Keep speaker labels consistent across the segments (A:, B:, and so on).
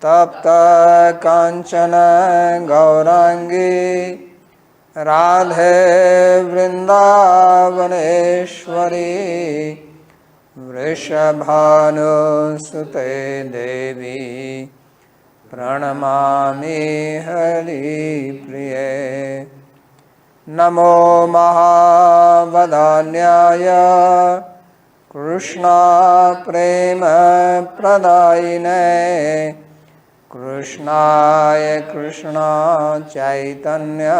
A: तप्त कांचन गौरांगी राधे वृंदावनेश्वरी वृषभानुसुते देवी प्रणमामि हरिप्रिये। नमो महावदान्याय कृष्णा प्रेम प्रदायिने कृष्णाय कृष्णा चैतन्य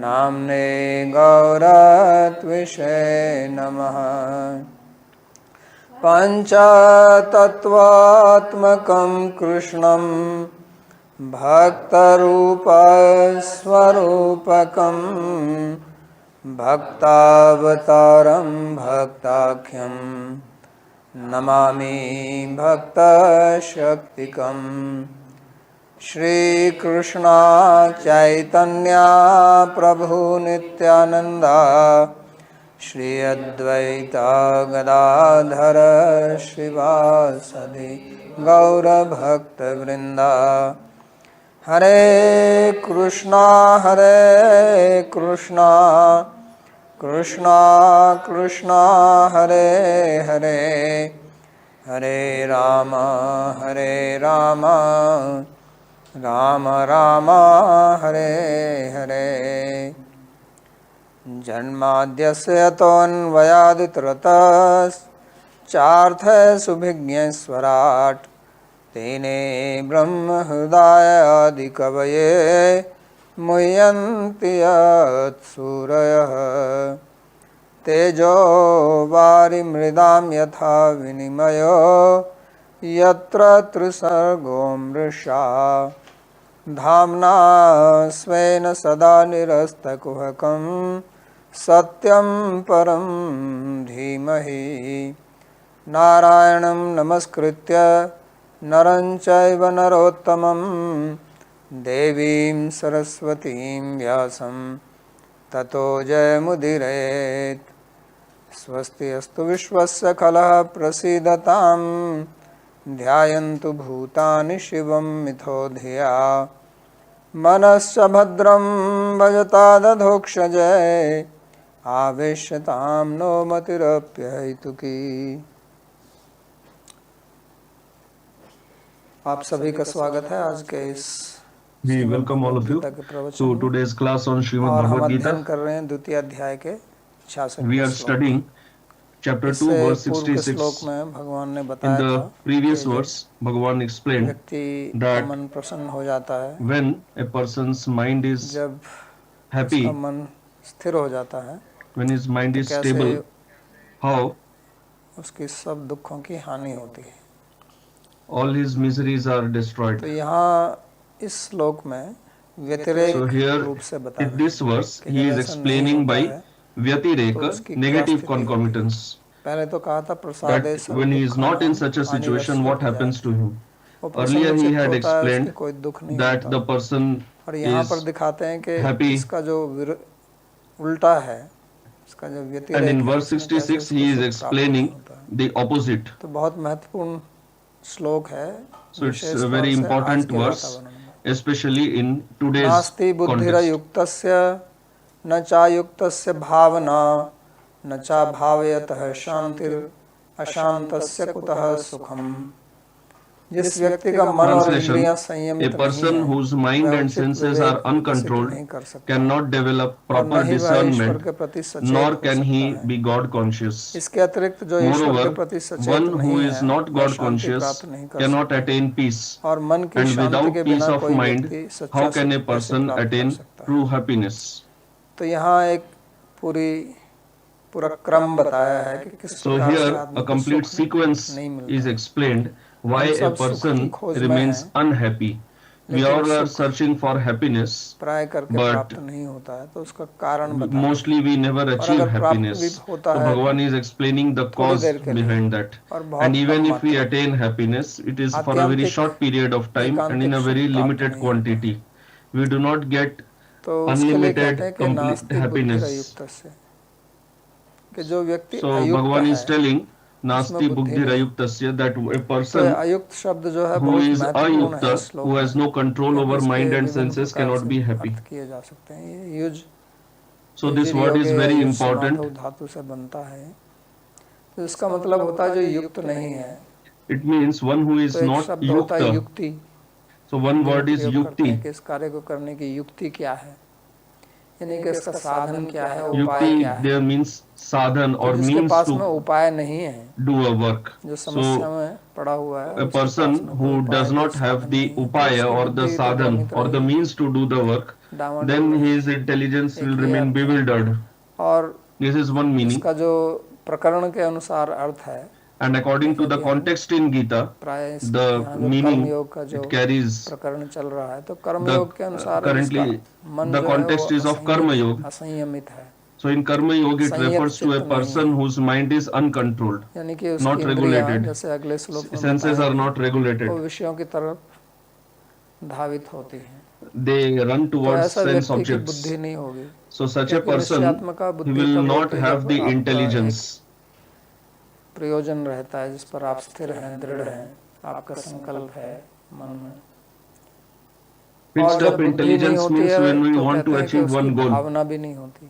A: नाम्ने गौरत्विषे नमः। पंचतत्वात्मकं कृष्णं भक्तरूपस्वरूपकं भक्तावतारं भक्ताख्यं नमामि भक्तशक्तिकं। श्रीकृष्ण चैतन्य प्रभु नित्यानंदा श्री अद्वैता गदाधर श्रीवासदि गौरभक्तवृंदा। हरे कृष्णा कृष्णा कृष्णा हरे हरे हरे राम राम राम हरे हरे। जन्माद्यस्य यतोऽन्वयादितरतश्चार्थसुभिज्ञस्वराट् तेने ब्रह्महृदायादिकवये मुह्यन्ति यत्सूरयः। तेजो वारिमृदां यथा विनिमयो यत्र त्रिसर्गो मृषा धाम्ना स्वेन सदा निरस्तकुहकं सत्यं परं धीमहि। नारायणं नमस्कृत्य नरं चैव नरोत्तमं देवीं सरस्वतीं व्यासं ततो जयमुदीरयेत्। स्वस्ति अस्तु विश्वस्य खलः प्रसीदतां ध्यायन्तु भूतानि शिवं मिथो धिया मनश्च भद्रं भजता दधोक्षजय आवेश्यतां नो मतिरप्यहेतुकी। आप सभी का स्वागत है आज के इस
B: We welcome all of you to today's class on Srimad
A: और हम
B: Bhagavad
A: अध्ययन
B: Gita.
A: कर रहे हैं द्वितीय अध्याय के 66
B: We are studying chapter 2 verse
A: पूर्व के श्लोक
B: 66.
A: में भगवान ने
B: In
A: बताया था
B: the previous
A: कि
B: verse, Bhagavan explained
A: व्यक्ति का
B: that
A: मन प्रसन्न हो जाता है
B: when a person's mind is
A: जब
B: happy,
A: उसका मन स्थिर हो जाता है
B: when his mind
A: तो
B: is
A: कैसे
B: stable, how
A: उसकी सब दुखों की हानि होती है।
B: all his miseries are destroyed.
A: तो यहाँ इस श्लोक में व्यतिरेक
B: So here
A: रूप से बताया
B: in this verse,
A: कि
B: he
A: जब
B: is
A: ऐसा नहीं
B: explaining
A: होता
B: by
A: है तो
B: Vyatireka,
A: उसकी क्या
B: negative
A: स्थिति होती है।
B: concomitants.
A: पहले तो कहा था प्रसादे
B: That when he is not in such a situation, what happens to him? Earlier he had explained
A: कोई दुख नहीं
B: that
A: होता
B: the person
A: और यहाँ पर
B: is
A: दिखाते हैं कि
B: happy,
A: इसका जो उल्टा है, इसका जो
B: and
A: व्यतिरेक
B: in
A: है,
B: verse
A: उसमें कैसे
B: 66
A: उसको
B: he is
A: सुख प्राप्त नहीं
B: explaining
A: होता है।
B: the opposite.
A: तो बहुत महत्वपूर्ण श्लोक है,
B: So it's
A: विशेष
B: a
A: तौर
B: very
A: से आज
B: important
A: के
B: verse,
A: वातावरण में।
B: especially in today's
A: नास्ति
B: context.
A: बुद्धिरयुक्तस्य न चायुक्तस्य भावना न चा भावयतः शांतिर् अशांतस्य कुतः सुखम्। जिस व्यक्ति का मन और इंद्रियां
B: Translation: A
A: संयमित नहीं
B: person
A: है
B: whose mind
A: वह
B: and
A: उचित
B: senses
A: विवेक
B: are
A: विकसित
B: uncontrolled
A: नहीं कर सकता
B: cannot develop
A: और
B: proper
A: न ही वह ईश्वर
B: discernment,
A: के प्रति सचेत
B: nor
A: हो
B: can
A: सकता
B: he
A: है।
B: be God conscious.
A: इसके अतिरिक्त जो ईश्वर के
B: Moreover,
A: प्रति सचेत
B: one who
A: नहीं
B: is
A: है
B: not
A: वह
B: God
A: शांति
B: conscious
A: प्राप्त नहीं कर
B: cannot
A: सकता
B: attain peace,
A: और मन की
B: and
A: शांति
B: without
A: के
B: peace
A: बिना
B: of
A: कोई
B: mind,
A: व्यक्ति सच्चा
B: how can
A: सुख
B: a
A: कैसे
B: person
A: प्राप्त कर
B: attain
A: सकता है।
B: true happiness?
A: तो यहाँ एक पूरा क्रम बताया है कि किस
B: So
A: प्रकार से
B: here
A: आदमी
B: a
A: को
B: complete
A: सुख
B: sequence
A: नहीं
B: is
A: मिलता है।
B: explained why
A: हम
B: a
A: सब सुख की
B: person
A: खोज में
B: remains
A: हैं,
B: unhappy. We
A: लेकिन
B: all are
A: सुख
B: searching for happiness,
A: प्राय करके
B: but
A: प्राप्त नहीं होता है, तो उसका कारण बताया।
B: mostly we never
A: और
B: achieve
A: अगर प्राप्त भी
B: happiness.
A: होता
B: So
A: है
B: Bhagavan is explaining the
A: थोड़ी
B: cause
A: देर के लिए
B: behind that.
A: और
B: And
A: बहुत
B: even
A: कम
B: if we
A: मात्रा में,
B: attain happiness, it is for a very
A: आत्यंतिक
B: short period of time and in
A: एकांतिक
B: a
A: सुख
B: very
A: प्राप्त
B: limited
A: नहीं होता है।
B: quantity. We do not get
A: तो उसके लिए कहते
B: unlimited
A: हैं कि
B: complete
A: नास्ति
B: happiness.
A: बुद्धिरयुक्तस्य, कि जो व्यक्ति
B: So
A: अयुक्त
B: Bhagavan is
A: है
B: telling Nasti buddhirayuktasya, that a
A: तो
B: person
A: अयुक्त शब्द जो है
B: who
A: बहुत
B: is
A: महत्वपूर्ण है
B: ayukta,
A: इस श्लोक
B: who
A: में,
B: has no control over
A: क्योंकि
B: mind
A: इसके
B: and
A: विभिन्न
B: senses,
A: प्रकार
B: cannot
A: से
B: be happy.
A: अर्थ किए जा सकते हैं। ये use
B: So this word is very important.
A: धातु से बनता है, तो इसका मतलब होता है जो युक्त नहीं है।
B: It means one who is
A: तो एक
B: not
A: शब्द होता है
B: yukta.
A: युक्ति,
B: So one word is yukti.
A: कि इस कार्य को करने की युक्ति क्या है, यानी कि इसका साधन क्या है, उपाय क्या
B: Yukti
A: है।
B: there means sadhan or
A: जिसके
B: means
A: पास में
B: to
A: उपाय नहीं है,
B: do a work.
A: जो समस्या में पड़ा हुआ है,
B: A person who does not have the upaya or the sadhan or the means to do the work, then his intelligence will remain bewildered.
A: और
B: This is one meaning.
A: इसका जो प्रकरण के अनुसार अर्थ है,
B: And according to the context in Gita, the meaning it carries,
A: प्रकरण चल रहा है, तो कर्मयोग के अनुसार
B: currently the context is of karma yoga.
A: असंयमित है।
B: So in karma yoga it refers to a person whose mind is uncontrolled,
A: यानी कि
B: not regulated.
A: जैसे अगले श्लोक में
B: Senses are not regulated.
A: वो विषयों की तरफ धावित होती हैं।
B: They run towards
A: तो
B: sense objects.
A: बुद्धि नहीं होगी।
B: So such a person, he will not have the intelligence.
A: प्रयोजन रहता है जिस पर आप स्थिर हैं, दृढ़ हैं, आपका संकल्प है मन में।
B: Fixed up intelligence means when we want to achieve one goal.
A: भावना भी नहीं होती।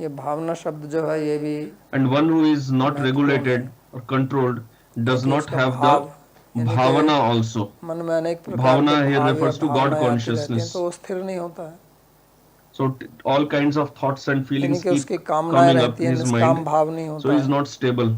A: ये भावना शब्द जो है ये भी,
B: and one who is not regulated or controlled does not have the bhavana also.
A: मन में अनेक प्रकार
B: bhavana here refers to God consciousness.
A: तो वो स्थिर नहीं होता है।
B: So all kinds of thoughts and feelings keep
A: coming
B: up in his mind. So he is not stable.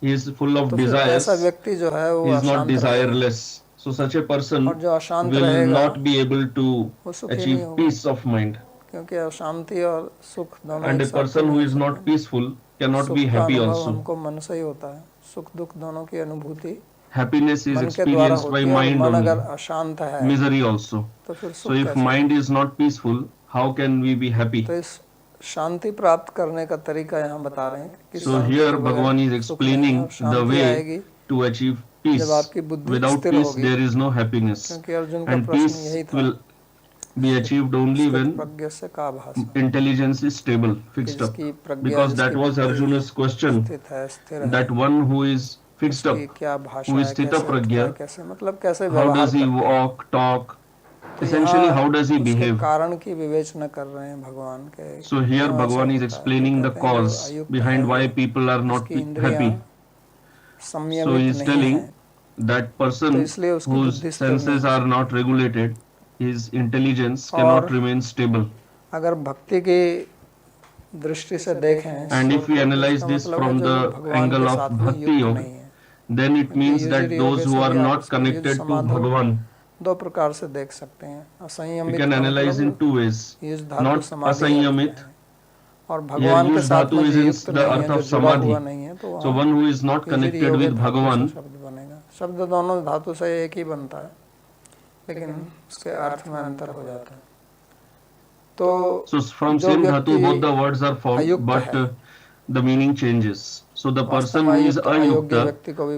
B: He is full of desires.
A: ऐसा व्यक्ति जो है वो
B: he is not desireless. So such a person will not be able to achieve peace of mind.
A: क्योंकि अशांति और सुख दोनों,
B: and a person who is not peaceful cannot be happy also.
A: हमको मन से ही होता है, सुख दुख दोनों की अनुभूति
B: happiness is experienced by mind only.
A: अगर अशांत है,
B: misery also.
A: तो फिर
B: so if mind is not peaceful, how can we be happy?
A: तो इस शांति प्राप्त करने का तरीका यहाँ बता रहे हैं।
B: So here Bhagavan is explaining the way to achieve peace. Without peace there is no happiness, and peace will be achieved only when intelligence is stable, fixed up. Because that was Arjuna's question, that one who is fixed up, who is sthita pragya, how does he walk, talk, essentially how does he behave? So here Bhagavan is explaining the cause behind why people are not happy. So he is telling that person whose senses are not regulated, his intelligence cannot remain stable.
A: अगर भक्ति की दृष्टि से देखें,
B: and if we analyze this from the angle of bhakti yoga, then it means that those who are not connected to Bhagavan,
A: दो प्रकार से देख सकते हैं। असंयमित,
B: we can analyze in two ways. Not asanyamit,
A: और भगवान के साथ में
B: युक्त the earth of samadhi. So one who is not connected with Bhagavan,
A: शब्द दोनों धातु से एक ही बनता है, लेकिन उसके अर्थ में अंतर हो जाता है। तो
B: so from same dhatu both the words are formed, but the meaning changes. So the person who is ayukta,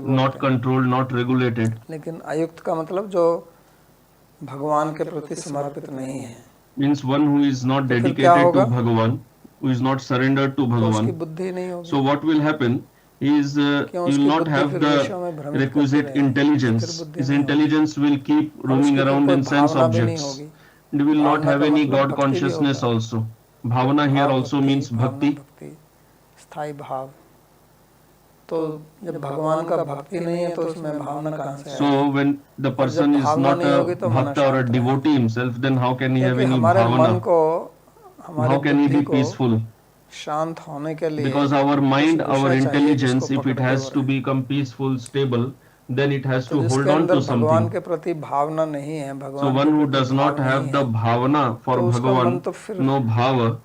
B: not controlled, not regulated,
A: लेकिन अयुक्त का मतलब जो भगवान के प्रति समर्पित नहीं है,
B: means one who is not dedicated to Bhagavan, who is not surrendered to Bhagavan. So what will happen is you will not have the requisite intelligence. His intelligence will keep roaming around in sense objects. And will not have any God consciousness also. Bhavana here also means bhakti.
A: स्थाई भाव। तो जब भगवान का भक्ति नहीं है तो उसमें भावना कहाँ से आएगी?
B: So when the person is not a bhakta or a devotee himself, then how can he have any bhavana? How can he be peaceful?
A: शांत होने के लिए,
B: because our mind, our intelligence, if it has to become peaceful, stable, then it has to hold on to something.
A: भगवान के प्रति भावना नहीं है,
B: so one who does not have the bhavana for Bhagavan, no bhava,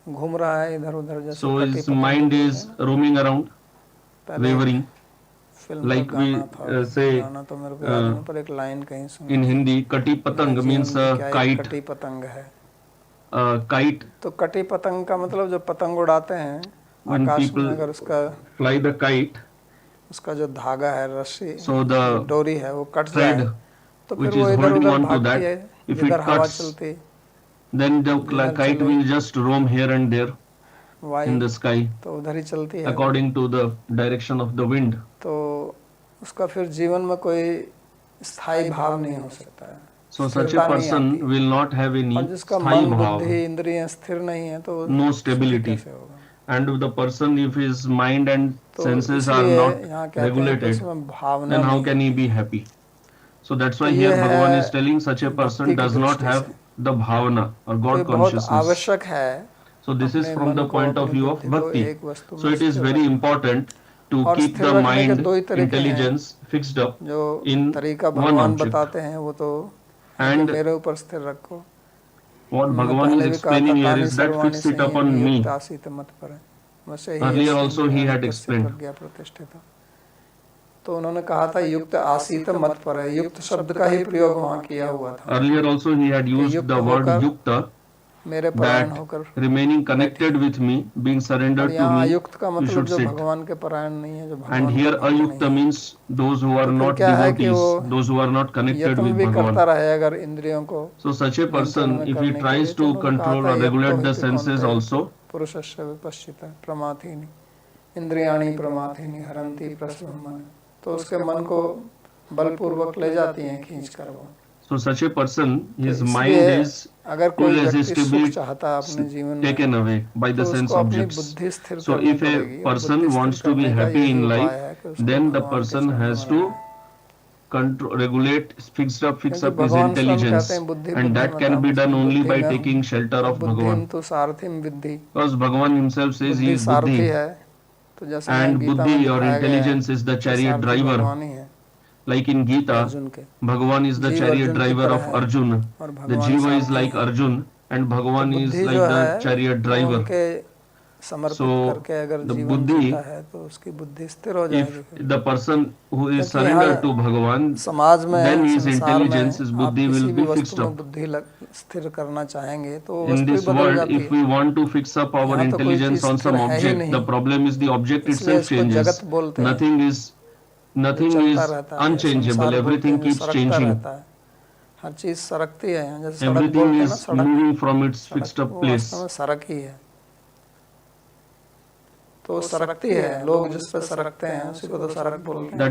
A: घूम रहा है इधर उधर, जैसे
B: so his mind is roaming around, wavering, like we say in Hindi, kati patang means a kite.
A: कटी पतंग है,
B: kite.
A: तो कटी पतंग का मतलब जो पतंग उड़ाते हैं
B: when
A: आकाश
B: people
A: में, अगर उसका
B: fly the kite,
A: उसका जो धागा है, रस्सी,
B: so the
A: डोरी है, वो कट जाए तो
B: which
A: फिर वो
B: is
A: इधर
B: holding
A: उधर
B: on to
A: भागती
B: that,
A: है,
B: if it
A: इधर हवा
B: cuts,
A: चलती,
B: then the kite will just roam here and there. in the sky
A: तो उधर ही चलती है
B: according to the direction of the wind.
A: तो उसका फिर जीवन में कोई स्थायी भाव नहीं हो सकता है.
B: So such a person will not have any स्थायी भाव,
A: बुद्धि इंद्रियां स्थिर नहीं है तो
B: no stability. And the person, if his mind and senses are not regulated, then how can he be happy? So that's why here Bhagavan is telling such a person does not have the bhavana or God consciousness. So this is from the point of view of bhakti. So it is very important to keep the mind intelligence fixed up in one object. And what Bhagavan is explaining here is that fix it upon me. Earlier also he had explained.
A: तो उन्होंने कहा था युक्त आसीत मत पर है. युक्त शब्द का ही प्रयोग वहाँ किया हुआ था.
B: Earlier also he had used the word yukta, that remaining connected with me, being surrendered to me, you should sit. And here ayukta means those who are not devotees, those who are not connected with Bhagavan. So such a person, if he tries to control or regulate the senses also,
A: तो उसके मन को बलपूर्वक ले जाती हैं खींच कर वो.
B: So such a person, his mind is irresistibly taken away by the sense objects. So if a person wants to be happy in life, then the person has to control, regulate, fix up his intelligence, and that can be done only by taking shelter of Bhagavan. Because Bhagavan himself says he is buddhi, and buddhi or intelligence is the chariot driver. Like in Gita, Bhagavan is the chariot driver of Arjuna. The Jiva is like Arjun and Bhagavan is like the chariot driver. So the buddhi, if the person who is surrendered to Bhagavan, then his intelligence, his buddhi will be fixed up. In this world, if we want to fix up our intelligence on some object, the problem is the object itself changes. Nothing is unchangeable, everything keeps changing. Everything is moving from its fixed up place. That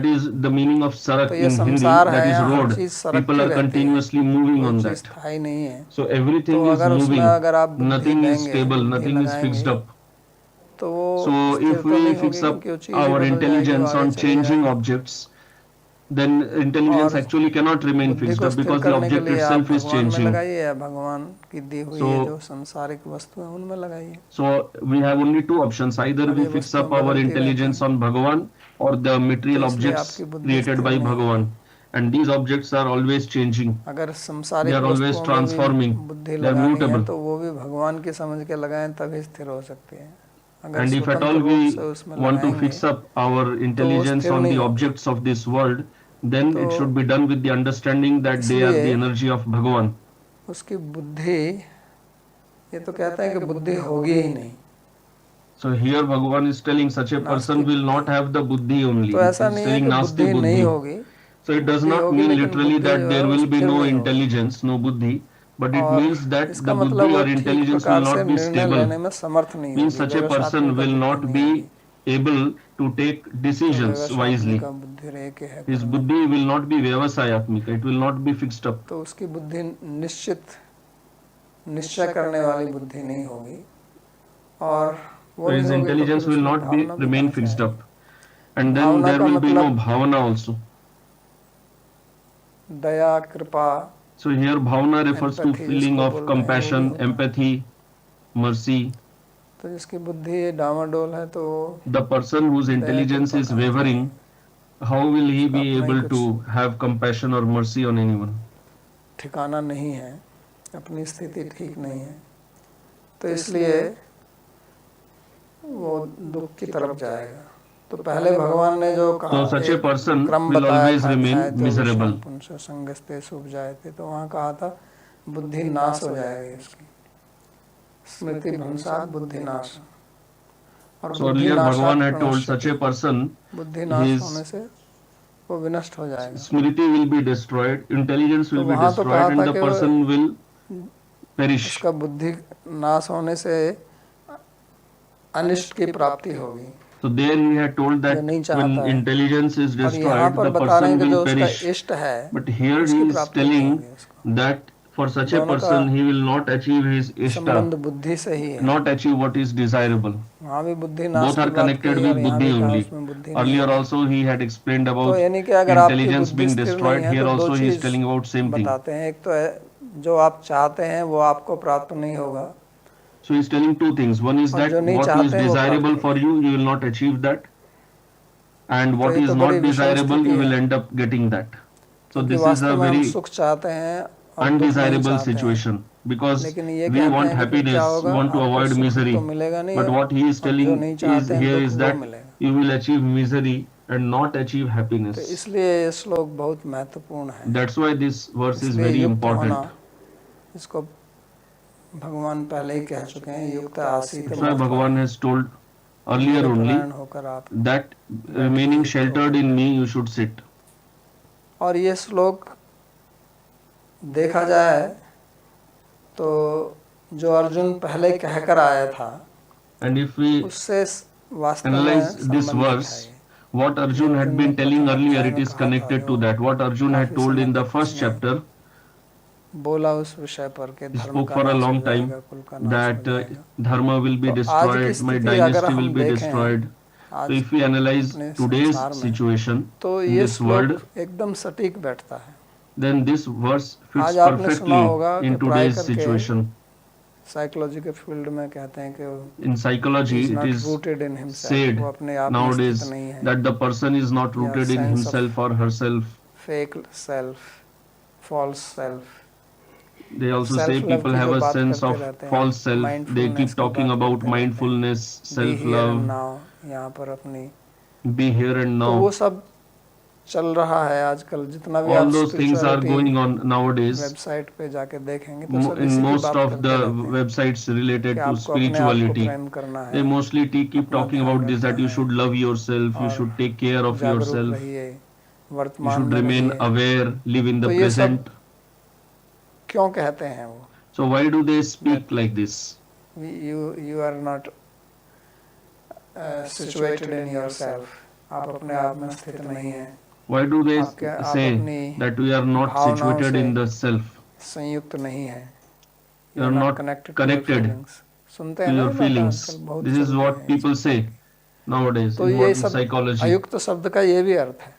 B: is the meaning of sarak in Hindi, that is road. People are continuously moving on that. So everything is moving, nothing is stable, nothing is fixed up. So if we fix up our intelligence on changing objects, then intelligence actually cannot remain fixed up because the object itself is changing. So we have only two options: either we fix up our intelligence on Bhagavan or the material objects created by Bhagavan. And these objects are always changing. They are always transforming. They are mutable. And if at all we want to fix up our intelligence on the objects of this world, then it should be done with the understanding that they are the energy of Bhagavan. So here Bhagavan is telling such a person will not have the buddhi only. He is telling nasti buddhi. So it does not mean literally that there will be no intelligence, no buddhi. But it means that the buddhi or intelligence will not be stable. Means such a person will not be able to take decisions wisely. His buddhi will not be vyavasayatmika, it will not be fixed up.
A: So
B: his intelligence will not remain fixed up. And then there will be no bhavana also.
A: Daya, kripa.
B: So here bhavana refers to feeling of compassion, empathy, mercy. The person whose intelligence is wavering, how will he be able to have compassion or mercy on anyone?
A: ठिकाना नहीं है, अपनी स्थिति ठीक नहीं है, तो इसलिए वो दुख की तरफ जाएगा. तो पहले भगवान ने जो कहा
B: such a person will always remain miserable.
A: तो वहाँ कहा था बुद्धि नाश हो जाएगी इसकी, स्मृति भ्रंशात् बुद्धि नाश.
B: So earlier Bhagavan had told such a person his
A: वो विनष्ट हो जाएगा.
B: Smriti will be destroyed, intelligence will be destroyed, and the person will perish.
A: उसका बुद्धि नाश होने से अनिष्ट की प्राप्ति होगी।
B: So there he had told that
A: जो नहीं
B: when
A: चाहता है।
B: intelligence is
A: और यहाँ
B: destroyed,
A: पर
B: the
A: बता रहे हैं
B: person
A: कि जो
B: will
A: उसका
B: perish.
A: इष्ट है
B: But here he
A: उसकी
B: is
A: प्राप्ति नहीं
B: telling
A: होगी उसको।
B: that for such a
A: दोनों का
B: person he will not achieve his
A: संबंध
B: ishta,
A: बुद्धि से ही है।
B: not achieve what is desirable.
A: वहाँ भी बुद्धि नाश
B: Both
A: की
B: are
A: बात
B: connected
A: कही
B: with
A: और यहाँ
B: buddhi
A: भी कहा
B: only.
A: उसमें बुद्धि नहीं
B: Earlier
A: होगी।
B: also he had explained
A: तो
B: about
A: यानी कि अगर आपकी
B: intelligence
A: बुद्धि
B: being
A: स्थिर नहीं
B: destroyed.
A: है
B: Here
A: तो दो
B: also he is
A: चीज
B: telling about same thing.
A: बताते हैं। एक तो है जो आप चाहते हैं वो आपको प्राप्त नहीं होगा,
B: So he is telling two things. One is
A: और
B: that
A: जो नहीं
B: what is
A: चाहते हैं वो
B: desirable
A: प्राप्त
B: for
A: नहीं।
B: you, you will not achieve that. And
A: तो
B: what
A: ये
B: is
A: तो बड़ी
B: not
A: विषम
B: desirable,
A: स्थिति
B: you will
A: है,
B: end up getting that. So
A: क्योंकि
B: this is a
A: वास्तव में हम
B: very
A: सुख चाहते हैं और दुख नहीं
B: undesirable
A: चाहते हैं।
B: situation because
A: लेकिन ये
B: we
A: कहते
B: want
A: हैं कि फिर क्या
B: happiness,
A: होगा,
B: want to
A: आपको
B: avoid
A: सुख
B: misery.
A: तो मिलेगा नहीं
B: But what he is
A: और जो
B: telling
A: नहीं
B: is
A: चाहते हैं
B: here
A: दुख
B: is
A: वो
B: that
A: मिलेगा।
B: you will achieve misery and not achieve
A: तो
B: happiness.
A: इसलिए ये श्लोक बहुत महत्वपूर्ण है।
B: That's why this verse is
A: इसलिए
B: very
A: युक्त
B: important.
A: होना, इसको भगवान पहले ही कह चुके हैं, युक्त आसीत
B: That's why
A: मम
B: Bhagavan has told earlier only
A: निरपरायण होकर आप
B: that remaining sheltered in me you should sit.
A: और ये श्लोक देखा जाए तो जो अर्जुन पहले कहकर आया था
B: And if we
A: उससे वास्तव में
B: analyze this
A: संबंधित है।
B: verse, what Arjun had been telling earlier, it is connected to that. What Arjun had told in the first chapter,
A: बोला उस विषय पर के
B: he
A: धर्म
B: spoke
A: का
B: for a
A: नाश हो
B: long time
A: जाएगा, कुल का नाश हो
B: that
A: जाएगा।
B: dharma will be
A: तो आज की
B: destroyed, my
A: स्थिति अगर
B: dynasty
A: हम
B: will be
A: देखें,
B: destroyed. So
A: आज
B: if we analyze
A: अपने
B: today's
A: संसार में,
B: situation
A: तो
B: in
A: ये
B: this world,
A: श्लोक एकदम सटीक बैठता है।
B: then this verse fits
A: आज आपने सुना होगा
B: perfectly
A: कि
B: in
A: प्राय
B: today's
A: करके
B: situation.
A: साइकोलॉजी के फील्ड में कहते हैं कि
B: In psychology,
A: he is
B: it
A: not
B: is
A: rooted in himself,
B: said
A: वो अपने आप में
B: nowadays
A: स्थित नहीं है।
B: that the person is not
A: या
B: rooted in
A: sense of
B: himself or herself.
A: Fake self, false self.
B: They also say
A: Self-love
B: people
A: की
B: have
A: जो
B: a
A: बात
B: sense
A: करते
B: of
A: रहते हैं,
B: false self. They
A: mindfulness
B: keep
A: की
B: talking
A: बात
B: about
A: करते रहते हैं,
B: mindfulness,
A: be here and
B: self-love,
A: now, यहाँ पर अपनी
B: be here and
A: तो वो
B: now.
A: सब चल रहा है आजकल। जितना भी
B: All
A: आप
B: those things are going
A: spirituality
B: on nowadays.
A: Website पे जाके देखेंगे तो सब
B: In
A: इसी की
B: most
A: बात
B: of
A: करते
B: the
A: रहते हैं
B: websites
A: कि
B: related to
A: आपको अपने आप को
B: spirituality,
A: प्रेम करना
B: they
A: है,
B: mostly keep
A: अपना
B: talking
A: ध्यान
B: about this, that
A: रखना
B: you
A: है
B: should love yourself, you
A: और
B: should take care of
A: जागरूक
B: yourself,
A: रहिए,
B: you
A: वर्तमान
B: should
A: में
B: remain
A: रहिए।
B: aware, live in
A: तो
B: the
A: ये सब
B: present.
A: क्यों कहते हैं वो?
B: So why do they speak like this?
A: You are not situated in yourself, आप अपने आप में स्थित नहीं हैं।
B: Why do they
A: आप
B: say
A: अपनी
B: that we are not
A: भावनाओं
B: situated
A: से
B: in the self?
A: संयुक्त नहीं है।
B: You are not connected
A: सुनते
B: to
A: हैं ना
B: your
A: ये बात
B: feelings.
A: आजकल बहुत
B: This is
A: चल रही
B: what
A: है।
B: people say nowadays
A: तो
B: in
A: ये
B: modern
A: सब
B: psychology.
A: अयुक्त शब्द का ये भी अर्थ है।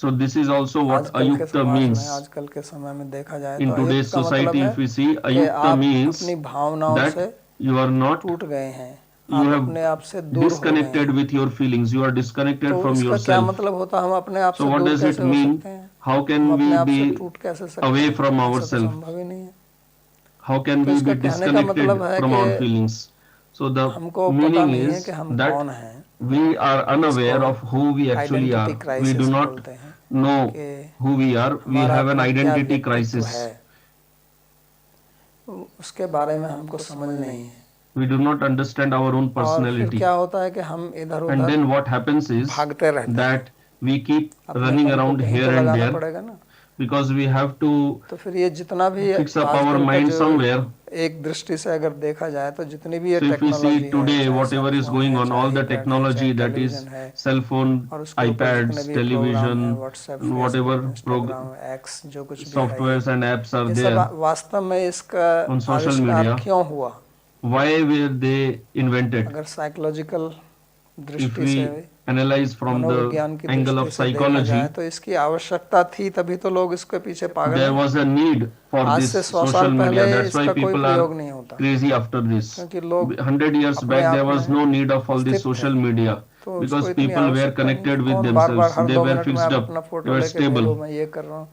B: So this is also what
A: आजकल के
B: ayukta
A: समाज में,
B: means.
A: आजकल के समय में देखा जाए
B: In
A: तो
B: today's
A: अयुक्त का मतलब
B: society,
A: है
B: if we see,
A: कि
B: ayukta
A: आप
B: means
A: अपनी भावनाओं
B: that
A: से
B: you are not,
A: टूट गए हैं,
B: you
A: आप
B: have
A: अपने आप से दूर हो गए
B: disconnected
A: हैं।
B: with your feelings. You are disconnected
A: तो
B: from
A: इसका क्या
B: yourself.
A: मतलब होता है? हम अपने आप
B: So
A: से
B: what
A: दूर
B: does it
A: कैसे हो
B: mean?
A: सकते हैं?
B: How can
A: हम अपने
B: we
A: आप से
B: be
A: टूट कैसे सकते
B: away
A: हैं?
B: from
A: ऐसा तो
B: ourselves?
A: संभव ही नहीं है।
B: How can
A: तो
B: we
A: इसका
B: be
A: कहने का
B: disconnected
A: मतलब है
B: from our
A: कि
B: feelings? So the
A: हमको पता
B: meaning
A: नहीं है
B: is
A: कि हम
B: that
A: कौन हैं।
B: we are unaware
A: इसको
B: of who we actually are.
A: Identity
B: We
A: crisis
B: do not
A: बोलते हैं
B: know
A: कि
B: who we are. We
A: हमारा
B: have an
A: अपना क्या
B: identity
A: व्यक्तित्व
B: crisis.
A: है, उसके बारे में हमको समझ नहीं है।
B: We do not understand our own
A: और फिर
B: personality.
A: क्या होता है कि हम इधर
B: And
A: उधर
B: then what happens is
A: भागते रहते हैं।
B: that we keep
A: अपने
B: running
A: मन को
B: around
A: कहीं
B: here
A: तो
B: and
A: लगाना
B: there
A: पड़ेगा ना।
B: because we have to
A: तो फिर ये जितना भी
B: fix up our
A: आजकल का
B: mind
A: जो
B: somewhere.
A: एक दृष्टि से अगर देखा जाए तो जितनी भी ये
B: So if we
A: technology
B: see
A: है,
B: today
A: चाहे
B: whatever is
A: सेलफोन
B: going
A: है,
B: on,
A: चाहे
B: all the
A: iPad है,
B: technology
A: चाहे
B: that is
A: टेलीविजन है,
B: cell phone,
A: और उसके ऊपर जितने
B: iPads,
A: भी प्रोग्राम
B: television,
A: है, व्हाट्सएप,
B: whatever
A: इंस्टाग्राम, एक्स, जो कुछ भी है,
B: softwares and apps are
A: ये सब
B: there
A: वास्तव में इसका
B: on social
A: आविष्कार
B: media.
A: क्यों हुआ?
B: Why were they invented?
A: अगर साइकोलॉजिकल
B: If
A: दृष्टि से,
B: we analyze from
A: मनोविज्ञान
B: the
A: की
B: angle
A: दृष्टि
B: of
A: से देखा
B: psychology,
A: जाए तो इसकी आवश्यकता थी, तभी तो लोग इसके पीछे पागल
B: there
A: हैं।
B: was a need for
A: आज
B: this
A: से 100
B: social
A: साल
B: media.
A: पहले
B: That's why
A: इसका कोई
B: people
A: प्रयोग
B: are
A: नहीं होता,
B: crazy after this.
A: क्योंकि लोग
B: 100 years
A: अपने
B: back
A: आप
B: there was
A: में
B: no need of all this
A: स्थित थे।
B: social media
A: तो
B: because
A: उसको इतनी
B: people were
A: आवश्यकता नहीं
B: connected
A: थी।
B: with
A: कौन बार बार
B: themselves.
A: Her
B: They
A: 2
B: were
A: minute में
B: fixed
A: आप
B: up.
A: अपना
B: They
A: फोटो
B: were
A: लेके
B: stable.
A: देखो मैं ये कर रहा हूँ।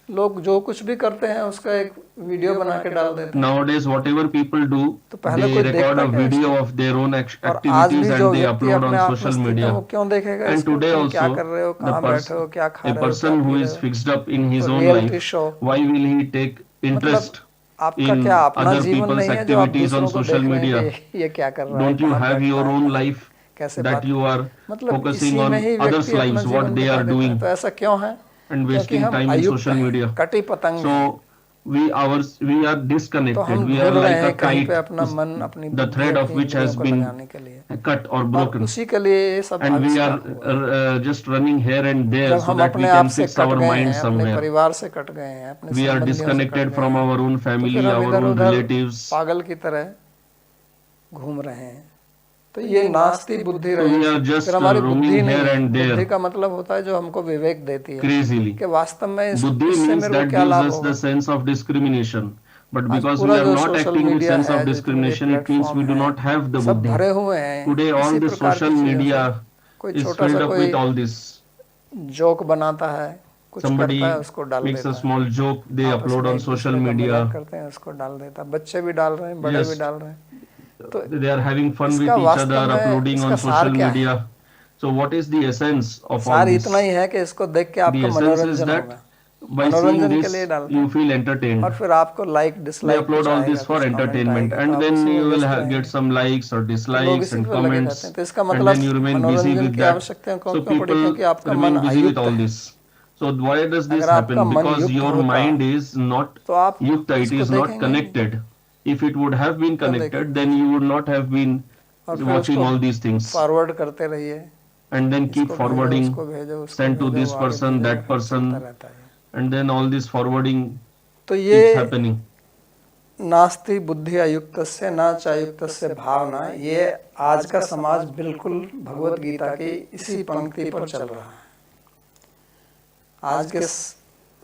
A: लोग जो कुछ भी करते हैं उसका एक वीडियो बना के डाल देते हैं।
B: Nowadays whatever people do,
A: तो पहले
B: they
A: कोई
B: record
A: देखता
B: a
A: क्या है
B: video
A: इसको?
B: of their own
A: और आज
B: activities
A: भी जो
B: and they
A: व्यक्ति
B: upload
A: अपने
B: on
A: आप में
B: social
A: स्थित है
B: media.
A: वो क्यों देखेगा
B: And
A: इसको?
B: today
A: तुम क्या
B: also
A: कर रहे हो,
B: the
A: कहाँ बैठे हो, क्या खा
B: a
A: रहे हो, क्या
B: person who
A: पी
B: is
A: रहे हो?
B: fixed up in his
A: तो
B: own
A: reality
B: life,
A: show,
B: why will he take
A: मतलब
B: interest
A: आपका
B: in
A: क्या अपना
B: other
A: जीवन
B: people's
A: नहीं है जो आप
B: activities on
A: दूसरों को
B: social
A: देख रहे
B: media?
A: हैं कि ये क्या कर रहा है,
B: Don't you
A: कहाँ
B: have
A: बैठा
B: your
A: है,
B: own
A: कहाँ
B: life
A: कैसे
B: that
A: बात
B: you
A: कर,
B: are
A: मतलब
B: focusing
A: इसी
B: on
A: में ही
B: others'
A: व्यक्ति अपना
B: lives, what
A: जीवन
B: they
A: बिता
B: are
A: देता है।
B: doing
A: तो ऐसा क्यों है?
B: and
A: क्योंकि
B: wasting
A: हम
B: time in
A: अयुक्त
B: social
A: हैं,
B: media?
A: कटी पतंग हैं,
B: So we are
A: तो
B: disconnected.
A: हम
B: We are
A: ढूंढ रहे
B: like a
A: हैं कहीं पे
B: kite,
A: अपना मन, अपनी
B: the
A: बुद्धि,
B: thread of
A: अपनी
B: which
A: इंद्रियों
B: has
A: को
B: been
A: लगाने के लिए,
B: cut or
A: और
B: broken,
A: उसी के लिए ये सब
B: and we
A: आविष्कार
B: are
A: हुआ है।
B: just running here and there
A: जब
B: so
A: हम
B: that we
A: अपने आप
B: can
A: से
B: fix
A: कट
B: our
A: गए
B: mind
A: हैं, अपने
B: somewhere.
A: परिवार से कट गए हैं, अपने
B: We are
A: संबंधियों से कट
B: disconnected
A: गए
B: from
A: हैं,
B: our own
A: तो
B: family,
A: फिर हम
B: our
A: इधर
B: own
A: उधर
B: relatives.
A: पागल की तरह घूम रहे हैं। तो ये नास्ती बुद्धि
B: So we
A: रही।
B: are
A: फिर
B: just
A: हमारी बुद्धि
B: roaming
A: नहीं
B: here
A: है।
B: and
A: बुद्धि
B: there
A: का मतलब होता है जो हमको विवेक देती है
B: crazily.
A: कि वास्तव में
B: Buddhi
A: इससे
B: means
A: मेरे को
B: that
A: क्या
B: gives
A: लाभ
B: us the
A: होगा।
B: sense of discrimination. But
A: आज
B: because
A: पूरा
B: we are
A: जो
B: not
A: social
B: acting with
A: media
B: sense
A: है,
B: of
A: जितने भी
B: discrimination, it means
A: platform
B: we do
A: हैं,
B: not have the
A: सब
B: buddhi.
A: भरे हुए हैं
B: Today all
A: इसी
B: the
A: प्रकार की
B: social
A: चीजों से।
B: media
A: कोई
B: is
A: छोटा सा
B: filled up
A: कोई
B: with all this.
A: जोक बनाता है, कुछ करता है,
B: Somebody
A: उसको डाल
B: makes
A: देता
B: a
A: है,
B: small joke, they
A: आपस
B: upload
A: में
B: on
A: एक
B: social
A: दूसरे का मजाक
B: media.
A: करते हैं, उसको डाल देता है। बच्चे भी डाल रहे हैं, बड़े भी
B: Yes,
A: डाल रहे हैं। तो
B: they are having fun
A: इसका
B: with each
A: वास्तव
B: other,
A: में
B: uploading
A: इसका
B: on
A: सार
B: social
A: क्या है?
B: media. So what is the essence of all
A: सार
B: this?
A: इतना ही है कि इसको देख के
B: The
A: आपका
B: essence is
A: मनोरंजन
B: that
A: होगा,
B: by seeing
A: मनोरंजन के लिए
B: this
A: डालते
B: you
A: हैं,
B: feel entertained.
A: और फिर आपको लाइक
B: They
A: डिसलाइक
B: upload
A: कुछ
B: all
A: आएगा,
B: this for
A: कुछ कमेंट
B: entertainment,
A: आएगी, तो
B: and
A: आप
B: then
A: उसी
B: you
A: में
B: will
A: व्यस्त
B: get
A: रहेंगे।
B: some likes or
A: तो लोग
B: dislikes
A: इसी
B: and
A: पर लगे रहते हैं।
B: comments,
A: तो इसका
B: and
A: मतलब
B: then you remain busy
A: मनोरंजन
B: with
A: की
B: that.
A: आवश्यकता
B: So
A: क्यों पड़ी?
B: people
A: क्योंकि आपका मन
B: remain busy with
A: अयुक्त
B: all
A: है।
B: this. So why does this
A: अगर आपका
B: happen?
A: मन
B: Because
A: युक्त
B: your
A: होता
B: mind is not
A: तो आप
B: yukta, it
A: इसको
B: is not
A: देखेंगे ही नहीं,
B: connected. If it would have been
A: क्यों
B: connected,
A: देखेंगे?
B: then you would not have been
A: और फिर
B: watching
A: उसको
B: all these things.
A: फॉरवर्ड करते रहिए,
B: And then keep
A: इसको भेजो,
B: forwarding,
A: उसको भेजो, उसको
B: send to
A: भेजो,
B: this
A: वो आगे
B: person,
A: भेजेगा,
B: that
A: फिर चलता
B: person,
A: रहता है।
B: and then all this forwarding
A: तो
B: keeps
A: ये
B: happening.
A: नास्ति बुद्धि अयुक्तस्य न चायुक्तस्य भावना, ये आज का समाज बिल्कुल भगवत गीता की इसी पंक्ति पर चल रहा है। आज के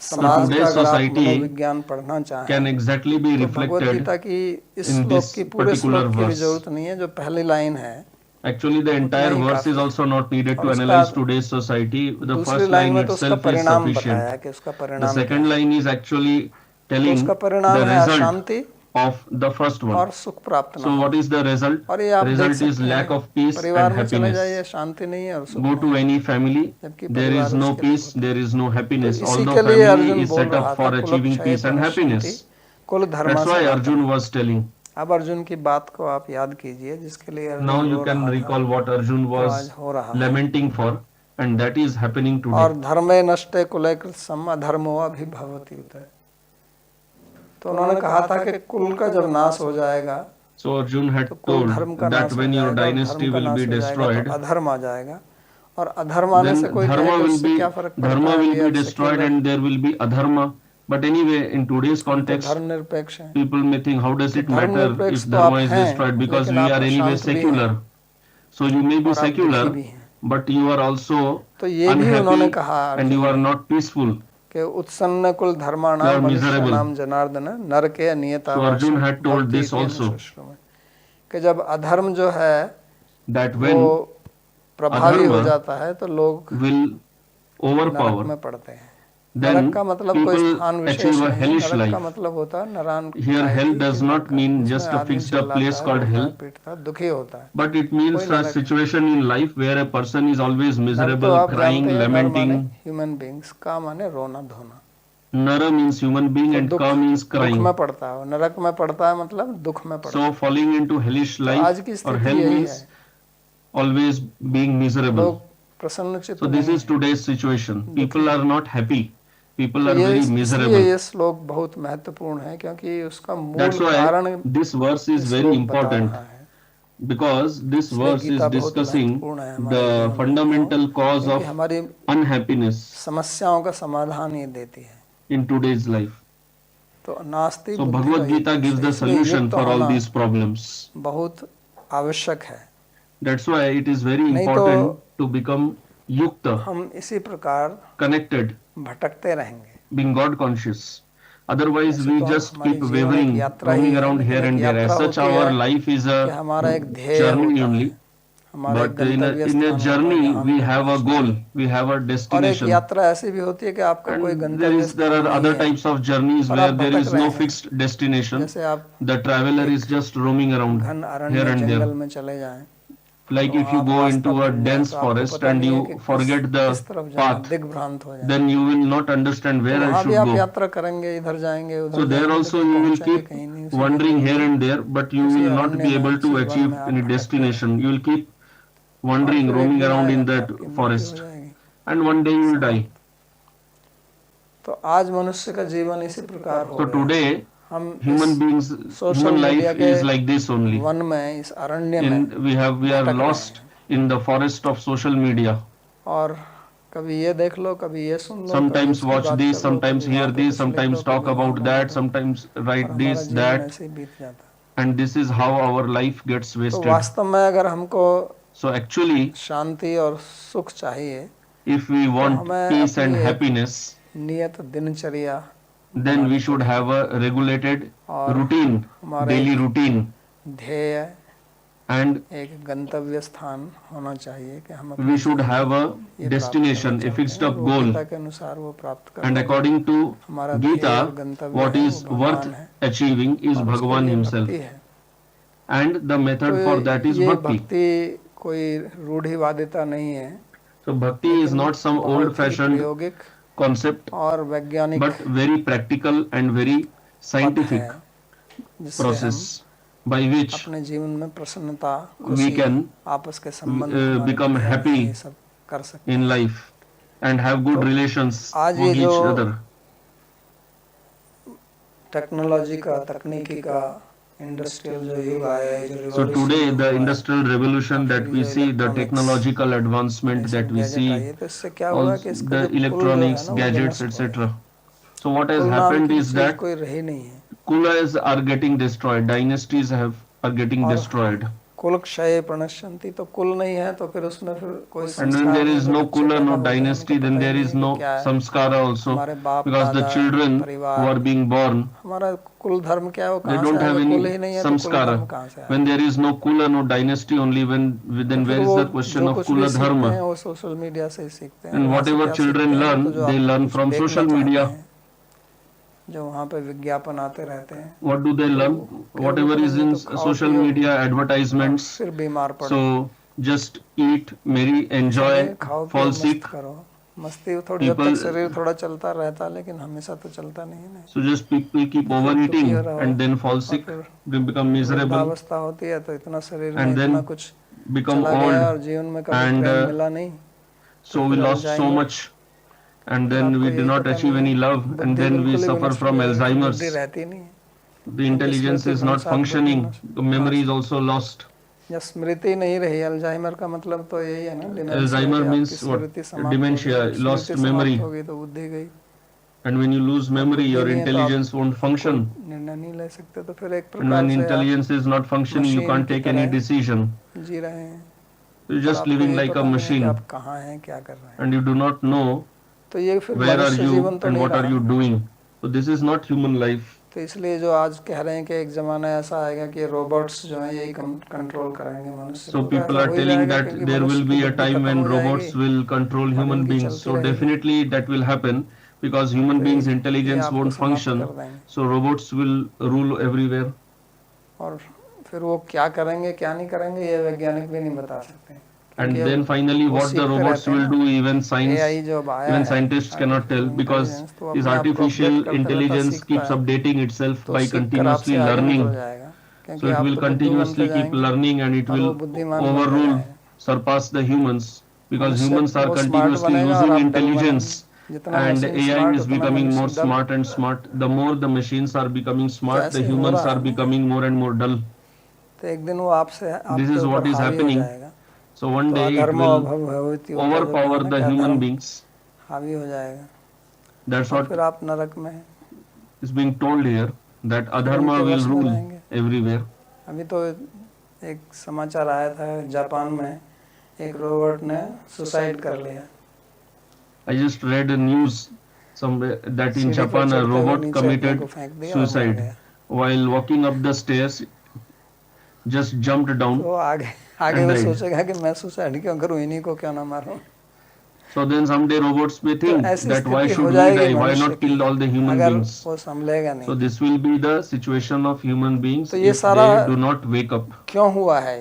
A: समाज का अगर आप मनोविज्ञान पढ़ना चाहें
B: can exactly be
A: तो भगवत
B: reflected
A: गीता की इस
B: in
A: श्लोक
B: this
A: की पूरे
B: particular
A: श्लोक की भी
B: verse.
A: जरूरत नहीं है। जो पहली लाइन है
B: Actually, the entire
A: he
B: verse
A: काफी
B: is
A: है।
B: also not needed
A: और
B: to
A: उसका
B: analyze today's society. The
A: दूसरी
B: first
A: लाइन
B: line
A: में तो उसका
B: itself is
A: परिणाम
B: sufficient.
A: बताया है कि उसका
B: The
A: परिणाम क्या
B: second
A: है।
B: line is actually
A: तो
B: telling
A: उसका परिणाम
B: the
A: है
B: result
A: अशांति
B: of the first one.
A: और सुख प्राप्त ना
B: So
A: हो।
B: what is the result?
A: और ये आप देख
B: Result is
A: सकते
B: lack
A: हैं,
B: of peace
A: परिवार
B: and
A: में चले जाइए,
B: happiness.
A: शांति नहीं है और सुख
B: Go
A: नहीं
B: to
A: है,
B: any family,
A: जबकि
B: there
A: परिवार
B: is no
A: उसके लिए
B: peace,
A: होता है।
B: there is no
A: तो
B: happiness.
A: इसी
B: Although
A: के लिए
B: family
A: अर्जुन
B: is
A: बोल
B: set
A: रहा
B: up for
A: था,
B: achieving
A: कुलक्षय
B: peace and
A: प्रणश्यन्ति
B: happiness.
A: कुल धर्मा
B: That's why
A: सनातनम्।
B: Arjun was telling.
A: अब अर्जुन की बात को आप याद कीजिए, जिसके लिए Arjun
B: Now you
A: row
B: can
A: रहा
B: recall
A: था,
B: what Arjun
A: तो आज
B: was
A: हो रहा है।
B: lamenting for, and that is happening today.
A: और धर्मे नष्टे कुले कृत्सम अधर्मो अभिभवति उत। तो उन्होंने कहा था कि कुल का जब नाश हो जाएगा
B: So Arjun had
A: तो कुल
B: told
A: धर्म का
B: that
A: नाश हो
B: when your
A: जाएगा, और
B: dynasty
A: धर्म का
B: will
A: नाश
B: be
A: हो जाएगा
B: destroyed,
A: तो अधर्म आ जाएगा, और अधर्म आने
B: then
A: से कोई
B: dharma
A: कहे कि
B: will
A: उससे
B: be
A: क्या फर्क पड़ता
B: dharma
A: है,
B: will
A: we
B: be
A: are
B: destroyed
A: secular,
B: and there will be adharma. But anyway, in today's
A: हम तो
B: context,
A: धर्मनिरपेक्ष हैं।
B: people may think, how does
A: तो
B: it matter
A: धर्मनिरपेक्ष
B: if
A: तो आप
B: dharma is
A: हैं,
B: destroyed? Because
A: लेकिन
B: we
A: आप
B: are anyway
A: अशांत भी हैं
B: secular. So you may be
A: और आप दुखी
B: secular,
A: भी हैं।
B: but you are also
A: तो ये भी उन्होंने
B: unhappy
A: कहा
B: and you are
A: Arjun
B: not peaceful.
A: कि उत्सन्न कुल
B: You
A: धर्माणाम
B: are miserable.
A: मनुष्याणाम जनार्दन नरके नियता
B: So Arjun had told this also,
A: कि जब अधर्म जो है
B: that
A: वो
B: when
A: प्रभावी हो
B: अधर्म
A: जाता है तो लोग
B: will
A: नरक
B: overpower,
A: में पड़ते हैं।
B: then
A: नरक का मतलब कोई
B: people
A: स्थान विशेष
B: achieve a
A: नहीं है।
B: hellish
A: नरक का
B: life.
A: मतलब होता है Naran
B: Here hell does not mean
A: जिसमें
B: just a
A: आदमी
B: fixed up
A: चिल्लाता
B: place
A: है,
B: called
A: रोता है,
B: hell,
A: पीटता है, दुखी होता है,
B: but it means
A: कोई
B: a
A: नरक नहीं।
B: situation in life where a person is always
A: नर तो
B: miserable,
A: आप
B: crying,
A: जानते हैं, नर माने
B: lamenting.
A: ह्यूमन बींग्स, का माने रोना धोना।
B: Nara means human being
A: तो
B: and
A: दुख
B: ka means
A: दुख
B: crying.
A: में पड़ता है, नरक में पड़ता है मतलब दुख में पड़ता है।
B: So falling into hellish
A: तो आज
B: life
A: की
B: or
A: स्थिति
B: hell
A: यही
B: means
A: है,
B: always being miserable.
A: लोग प्रसन्न चित्त
B: So this
A: नहीं
B: is
A: हैं।
B: today's situation. People are not happy. People
A: तो
B: are
A: ये
B: very
A: इसलिए
B: miserable.
A: ये श्लोक बहुत महत्वपूर्ण है, क्योंकि उसका
B: That's
A: मूल
B: why
A: कारण
B: this verse is very
A: श्लोक बता
B: important,
A: रहा है।
B: because this
A: इसलिए
B: verse is
A: गीता बहुत
B: discussing
A: महत्वपूर्ण है हमारे
B: the
A: जीवन में,
B: fundamental cause
A: क्योंकि
B: of
A: हमारी
B: unhappiness
A: समस्याओं का समाधान ये देती है।
B: in today's life.
A: तो नास्ति
B: So
A: बुद्धि
B: Bhagavad Gita
A: अयुक्त
B: gives
A: से,
B: the
A: इसलिए
B: solution
A: युक्त
B: for all
A: होना
B: these problems.
A: बहुत आवश्यक है।
B: That's why it is very
A: नहीं
B: important to become yukta,
A: हम इसी प्रकार
B: connected,
A: भटकते रहेंगे।
B: being God conscious. Otherwise,
A: ऐसे
B: we
A: तो
B: just
A: हमारी
B: keep
A: जीवन एक
B: wavering,
A: यात्रा ही
B: roaming
A: है,
B: around
A: लेकिन
B: here
A: एक
B: and there. As
A: यात्रा
B: such,
A: होती
B: our
A: है
B: life is
A: कि
B: a
A: हमारा एक ध्येय
B: journey
A: होता है,
B: only.
A: हमारा एक
B: But in
A: गंतव्य
B: a
A: स्थान होता है,
B: journey,
A: जहाँ
B: we
A: हमें
B: have a
A: पहुंचना
B: goal,
A: है।
B: we have a
A: और एक
B: destination.
A: यात्रा ऐसी भी होती है कि आपका कोई
B: And there
A: गंतव्य
B: are
A: स्थान नहीं
B: other
A: है,
B: types of journeys
A: और
B: where
A: आप
B: there
A: भटक
B: is
A: रहे
B: no
A: हैं।
B: fixed destination.
A: जैसे आप
B: The traveler is just roaming around
A: घन
B: here
A: Aranya
B: and
A: jungle
B: there.
A: में चले जाएं,
B: Like
A: तो
B: if you
A: आप
B: go
A: रास्ता
B: into a
A: भूल जाएं,
B: dense
A: तो आपको
B: forest
A: पता
B: and
A: नहीं है
B: you
A: कि
B: forget
A: किस
B: the
A: तरफ जाना,
B: path,
A: दिग्भ्रांत हो जाए।
B: then you will not understand
A: तो
B: where I
A: वहाँ भी
B: should
A: आप
B: go.
A: यात्रा करेंगे, इधर जाएंगे, उधर
B: So there
A: जाएंगे,
B: also
A: लेकिन
B: you will
A: पहुंचेंगे
B: keep
A: कहीं नहीं, उसी
B: wandering
A: जंगल
B: here
A: में,
B: and there, but you
A: उसी
B: will not
A: अरण्य
B: be
A: में,
B: able to
A: उसी वन
B: achieve
A: में आप
B: any
A: भटकते
B: destination. You will keep
A: और
B: wandering,
A: फिर एक
B: roaming
A: दिन
B: around in
A: आएगा कि
B: that
A: आपकी मृत्यु हो
B: forest,
A: जाएगी।
B: and one day you will die.
A: तो आज मनुष्य का जीवन इसी प्रकार हो
B: So
A: गया।
B: today
A: हम
B: human beings,
A: social
B: human
A: media
B: life
A: के
B: is like this only.
A: One में, इस अरण्य में
B: And we are
A: भटक रहे
B: lost
A: हैं।
B: in the forest of social media.
A: और कभी ये देख लो, कभी ये सुन लो, कभी
B: Sometimes
A: उसकी
B: watch
A: बात
B: this,
A: कर लो,
B: sometimes
A: कभी
B: hear
A: वहाँ पे
B: this,
A: कुछ लिख लो,
B: sometimes talk
A: कभी वहाँ
B: about
A: बात
B: that,
A: करो,
B: sometimes
A: और
B: write
A: हमारा
B: this,
A: जीवन
B: that,
A: ऐसे ही बीत जाता है।
B: and this is how our life gets
A: तो
B: wasted.
A: वास्तव में अगर हमको
B: So actually,
A: शांति और सुख चाहिए,
B: if we want
A: हमें
B: peace and
A: अपनी एक
B: happiness,
A: नियत दिनचर्या
B: then we should have a regulated
A: और
B: routine,
A: हमारा
B: daily
A: एक
B: routine,
A: ध्येय,
B: and
A: एक गंतव्य स्थान होना चाहिए कि हम
B: we should have a
A: ये
B: destination, a fixed up goal.
A: Gita के अनुसार वो प्राप्त कर
B: And
A: लेंगे।
B: according to
A: हमारा ध्येय और
B: Gita,
A: गंतव्य
B: what
A: है
B: is
A: वो
B: worth
A: भगवान है
B: achieving is
A: और उसके
B: Bhagavan
A: लिए
B: himself.
A: भक्ति है।
B: And the method for that is
A: ये
B: bhakti.
A: भक्ति कोई रूढ़िवादिता नहीं है,
B: So bhakti is not some
A: बहुत ही
B: old fashioned
A: प्रायोगिक
B: concept,
A: और वैज्ञानिक
B: but very practical and very
A: पथ
B: scientific
A: है, जिससे
B: process by
A: हम
B: which
A: अपने जीवन में प्रसन्नता,
B: we
A: खुशी,
B: can
A: आपस के संबंध, हमारे
B: become
A: प्रेम,
B: happy
A: ये सब कर सकते हैं।
B: in life and have good
A: तो
B: relations
A: आज
B: with
A: ये
B: each
A: जो
B: other.
A: टेक्नोलॉजी का, तकनीकी का, इंडस्ट्रियल जो युग आया है, जो
B: So
A: revolution
B: today
A: हुआ
B: the
A: है,
B: industrial revolution that we see, the technological advancement that we see,
A: तो इससे क्या हुआ
B: all
A: कि इसका
B: the
A: जो कुल जो है
B: electronics,
A: ना, वो
B: gadgets,
A: विनष्ट हो
B: etc.
A: गया।
B: So what has
A: कुल नाम
B: happened
A: की
B: is
A: चीज
B: that
A: कोई रही नहीं है,
B: kulas are getting destroyed, dynasties are getting
A: और
B: destroyed.
A: कुल क्षय प्रणश्यंती, तो कुल नहीं है तो फिर उसमें फिर कोई
B: And when
A: संस्कार
B: there
A: नहीं,
B: is
A: जो
B: no
A: बच्चे
B: kula,
A: पैदा
B: no
A: होते हैं
B: dynasty,
A: उनको
B: then
A: पता ही
B: there
A: नहीं
B: is
A: है
B: no
A: कि क्या है।
B: samskara also,
A: हमारे बाप
B: because the
A: दादा,
B: children who
A: परिवार,
B: are being born,
A: हमारा कुल धर्म क्या है, वो
B: they
A: कहाँ से
B: don't have
A: आएगा? कुल
B: any
A: ही नहीं है तो कुल धर्म
B: samskara.
A: कहाँ से आएगा?
B: When there is no kula, no dynasty only,
A: तो
B: then
A: फिर
B: where is
A: वो
B: the question
A: जो
B: of
A: कुछ भी
B: kula
A: सीखते
B: dharma?
A: हैं वो सोशल मीडिया से ही सीखते हैं।
B: And
A: वहाँ से
B: whatever
A: क्या
B: children
A: सीखते हैं?
B: learn,
A: तो जो
B: they
A: आप
B: learn
A: कुछ
B: from
A: देखना
B: social
A: चाहते
B: media.
A: हैं, जो वहाँ पे विज्ञापन आते रहते हैं,
B: What do they learn? Whatever is in social media, advertisements.
A: फिर बीमार पड़ो,
B: So just eat, marry, enjoy,
A: खाओ
B: fall
A: पियो,
B: sick.
A: मस्त करो, मस्ती थोड़ी, जब
B: People,
A: तक शरीर थोड़ा चलता रहता, लेकिन हमेशा तो चलता नहीं है ना।
B: so just people keep overeating and then fall sick, they become miserable
A: वृद्धावस्था होती है तो इतना शरीर में
B: and
A: इतना
B: then
A: कुछ
B: become
A: चला गया और
B: old,
A: जीवन में कभी
B: and
A: प्रेम मिला नहीं,
B: so we lost so much, and then we did not achieve any love, and then we suffer from
A: बुद्धि
B: Alzheimer's.
A: रहती नहीं है,
B: The intelligence is not functioning, the memory is also lost.
A: या स्मृति नहीं रही। अल्जाइमर का मतलब तो यही है ना, डिमेंशिया,
B: Alzheimer
A: कि
B: means
A: आपकी
B: what?
A: स्मृति समाप्त हो
B: Dementia,
A: गई,
B: lost
A: स्मृति
B: memory.
A: समाप्त हो गई तो बुद्धि गई,
B: And when you lose memory, your
A: नहीं है तो
B: intelligence won't function.
A: निर्णय नहीं ले सकते, तो फिर एक
B: And
A: प्रकार
B: when
A: से आप
B: intelligence is not functioning, you
A: machine
B: can't
A: की
B: take any
A: तरह
B: decision.
A: जी रहे हैं,
B: You're
A: और
B: just
A: आपको
B: living
A: ये
B: like
A: पता
B: a
A: नहीं है कि
B: machine,
A: आप कहाँ हैं, क्या कर रहे हैं।
B: and you do not know
A: तो ये फिर
B: where are
A: मनुष्य
B: you
A: जीवन तो
B: and
A: नहीं
B: what are
A: रहा।
B: you doing. So this is not human life.
A: तो इसलिए जो आज कह रहे हैं कि एक जमाना ऐसा आएगा कि रोबोट्स जो हैं यही कंट्रोल करेंगे मनुष्य
B: So
A: को,
B: people
A: ऐसा
B: are
A: हो ही
B: telling
A: जाएगा,
B: that
A: क्योंकि
B: there will
A: मनुष्य
B: be
A: की
B: a
A: बुद्धि
B: time
A: खत्म
B: when
A: हो
B: robots
A: जाएगी
B: will control
A: और
B: human
A: इनकी
B: beings.
A: चलती
B: So
A: रहेगी।
B: definitely that will happen because human
A: तो
B: beings'
A: ये
B: intelligence
A: आपको
B: won't
A: समाप्त
B: function.
A: कर देंगे।
B: So robots will rule everywhere.
A: और फिर वो क्या करेंगे क्या नहीं करेंगे ये वैज्ञानिक भी नहीं बता सकते,
B: And
A: क्योंकि
B: then finally
A: वो
B: what the
A: सीखते
B: robots
A: रहते हैं
B: will
A: ना।
B: do, even science,
A: AI जो अब आया
B: even
A: है,
B: scientists cannot tell,
A: artificial
B: because
A: intelligence, तो
B: this
A: अपने आप को
B: artificial
A: update करता रहता,
B: intelligence
A: सीखता
B: keeps
A: है,
B: updating itself
A: तो
B: by
A: सीख कर
B: continuously
A: आपसे आगे
B: learning.
A: निकल जाएगा,
B: So
A: क्योंकि
B: it
A: आप
B: will
A: तो बुद्धिमान
B: continuously
A: बनते
B: keep
A: जाएंगे
B: learning and it
A: और वो
B: will
A: बुद्धिमान बनते
B: overrule,
A: जाएगा।
B: surpass the humans, because
A: मनुष्य
B: humans are
A: वो स्मार्ट
B: continuously
A: बनेगा और
B: losing
A: आप डल बनेंगे।
B: intelligence.
A: जितना
B: And
A: machine
B: AI
A: smart
B: is
A: उतना
B: becoming more
A: मनुष्य डल।
B: smart and smart. The more the machines are becoming
A: तो
B: smart, the
A: ऐसे हो
B: humans
A: रहा
B: are
A: है ना,
B: becoming more and more dull.
A: तो एक दिन वो आपसे
B: This
A: आपके
B: is what
A: ऊपर
B: is
A: हावी हो
B: happening.
A: जाएगा।
B: So one
A: तो
B: day it
A: अधर्म
B: will
A: भवति होता है, जो
B: overpower
A: कहा ना
B: the
A: कि
B: human
A: अधर्म
B: beings.
A: हावी हो जाएगा,
B: That's
A: और
B: what
A: फिर आप नरक में हैं,
B: is being told here, that
A: फिर
B: adharma
A: उनके
B: will
A: वश में
B: rule
A: रहेंगे।
B: everywhere.
A: अभी तो एक समाचार आया था, जापान में एक रोबोट ने सुसाइड कर लिया।
B: I just read a news somewhere that in
A: सीढ़ी पर
B: Japan a
A: चढ़ते हुए
B: robot
A: नीचे अपने
B: committed
A: को फेंक दिया और मर
B: suicide
A: गया।
B: while walking up the stairs, just jumped down
A: तो आगे
B: and
A: वो
B: died.
A: सोचेगा कि मैं सुसाइड क्यों करूं, इन्हीं को क्यों ना मारूं।
B: So then someday robots may
A: तो
B: think
A: ऐसी
B: that why
A: स्थिति हो
B: should we
A: जाएगी
B: die? Why
A: मनुष्य
B: not kill all the
A: की,
B: human
A: अगर
B: beings?
A: वो संभलेगा
B: So
A: नहीं।
B: this will be the situation of human beings
A: तो ये
B: if
A: सारा
B: they do not wake up.
A: क्यों हुआ है?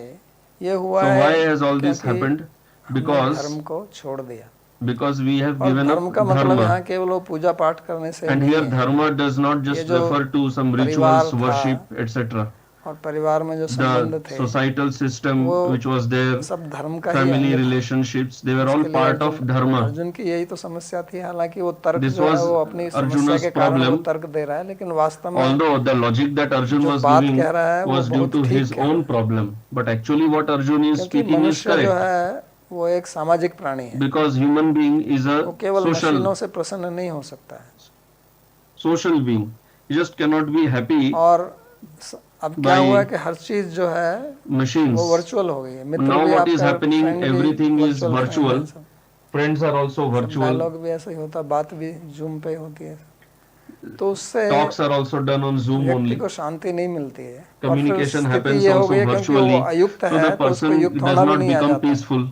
A: ये हुआ
B: So
A: है
B: why has all this
A: क्योंकि
B: happened?
A: हमने
B: Because
A: धर्म को छोड़ दिया।
B: we have
A: और
B: given
A: धर्म
B: up
A: का मतलब
B: dharma.
A: यहाँ केवल वो पूजा पाठ करने से
B: And
A: नहीं
B: here
A: है।
B: dharma does not
A: ये
B: just
A: जो
B: refer to some
A: परिवार
B: rituals,
A: था,
B: worship, etc.
A: और परिवार में जो संबंध
B: the
A: थे
B: societal system
A: वो
B: which was there,
A: सब धर्म का ही
B: family
A: अंग था।
B: relationships, they were all
A: इसके लिए
B: part of dharma.
A: अर्जुन की यही तो समस्या थी। हालांकि वो तर्क
B: This
A: जो है
B: was
A: वो अपनी समस्या
B: Arjuna's
A: के कारण वो
B: problem,
A: तर्क दे रहा है, लेकिन वास्तव में
B: although the logic that Arjun
A: जो
B: was
A: बात
B: giving
A: कह रहा है वो
B: was due
A: बहुत
B: to
A: ठीक
B: his
A: कह रहा
B: own
A: है।
B: problem, but actually what Arjun is
A: क्योंकि
B: speaking is
A: मनुष्य जो
B: correct,
A: है वो एक सामाजिक प्राणी है,
B: because human being is
A: वो
B: a
A: केवल मशीनों
B: social
A: से प्रसन्न नहीं हो सकता है।
B: being. He just cannot be happy
A: और अब क्या
B: by
A: हुआ है कि हर चीज जो है
B: machines.
A: वो वर्चुअल हो गई है। मित्र
B: Now
A: भी
B: what is
A: आपका
B: happening,
A: फ्रेंड भी
B: everything is
A: वर्चुअल फ्रेंड है,
B: virtual,
A: सब
B: friends are also virtual,
A: dialogue भी ऐसा ही होता है, बात भी जूम पे होती है, तो उससे
B: talks are also done on Zoom
A: व्यक्ति
B: only,
A: को शांति नहीं मिलती है। और फिर
B: communication
A: स्थिति
B: happens
A: ये हो
B: also
A: गई है क्योंकि वो
B: virtually,
A: अयुक्त
B: so the
A: है तो उसको
B: person
A: युक्त
B: does
A: होना भी
B: not
A: नहीं आ
B: become
A: जाता है।
B: peaceful,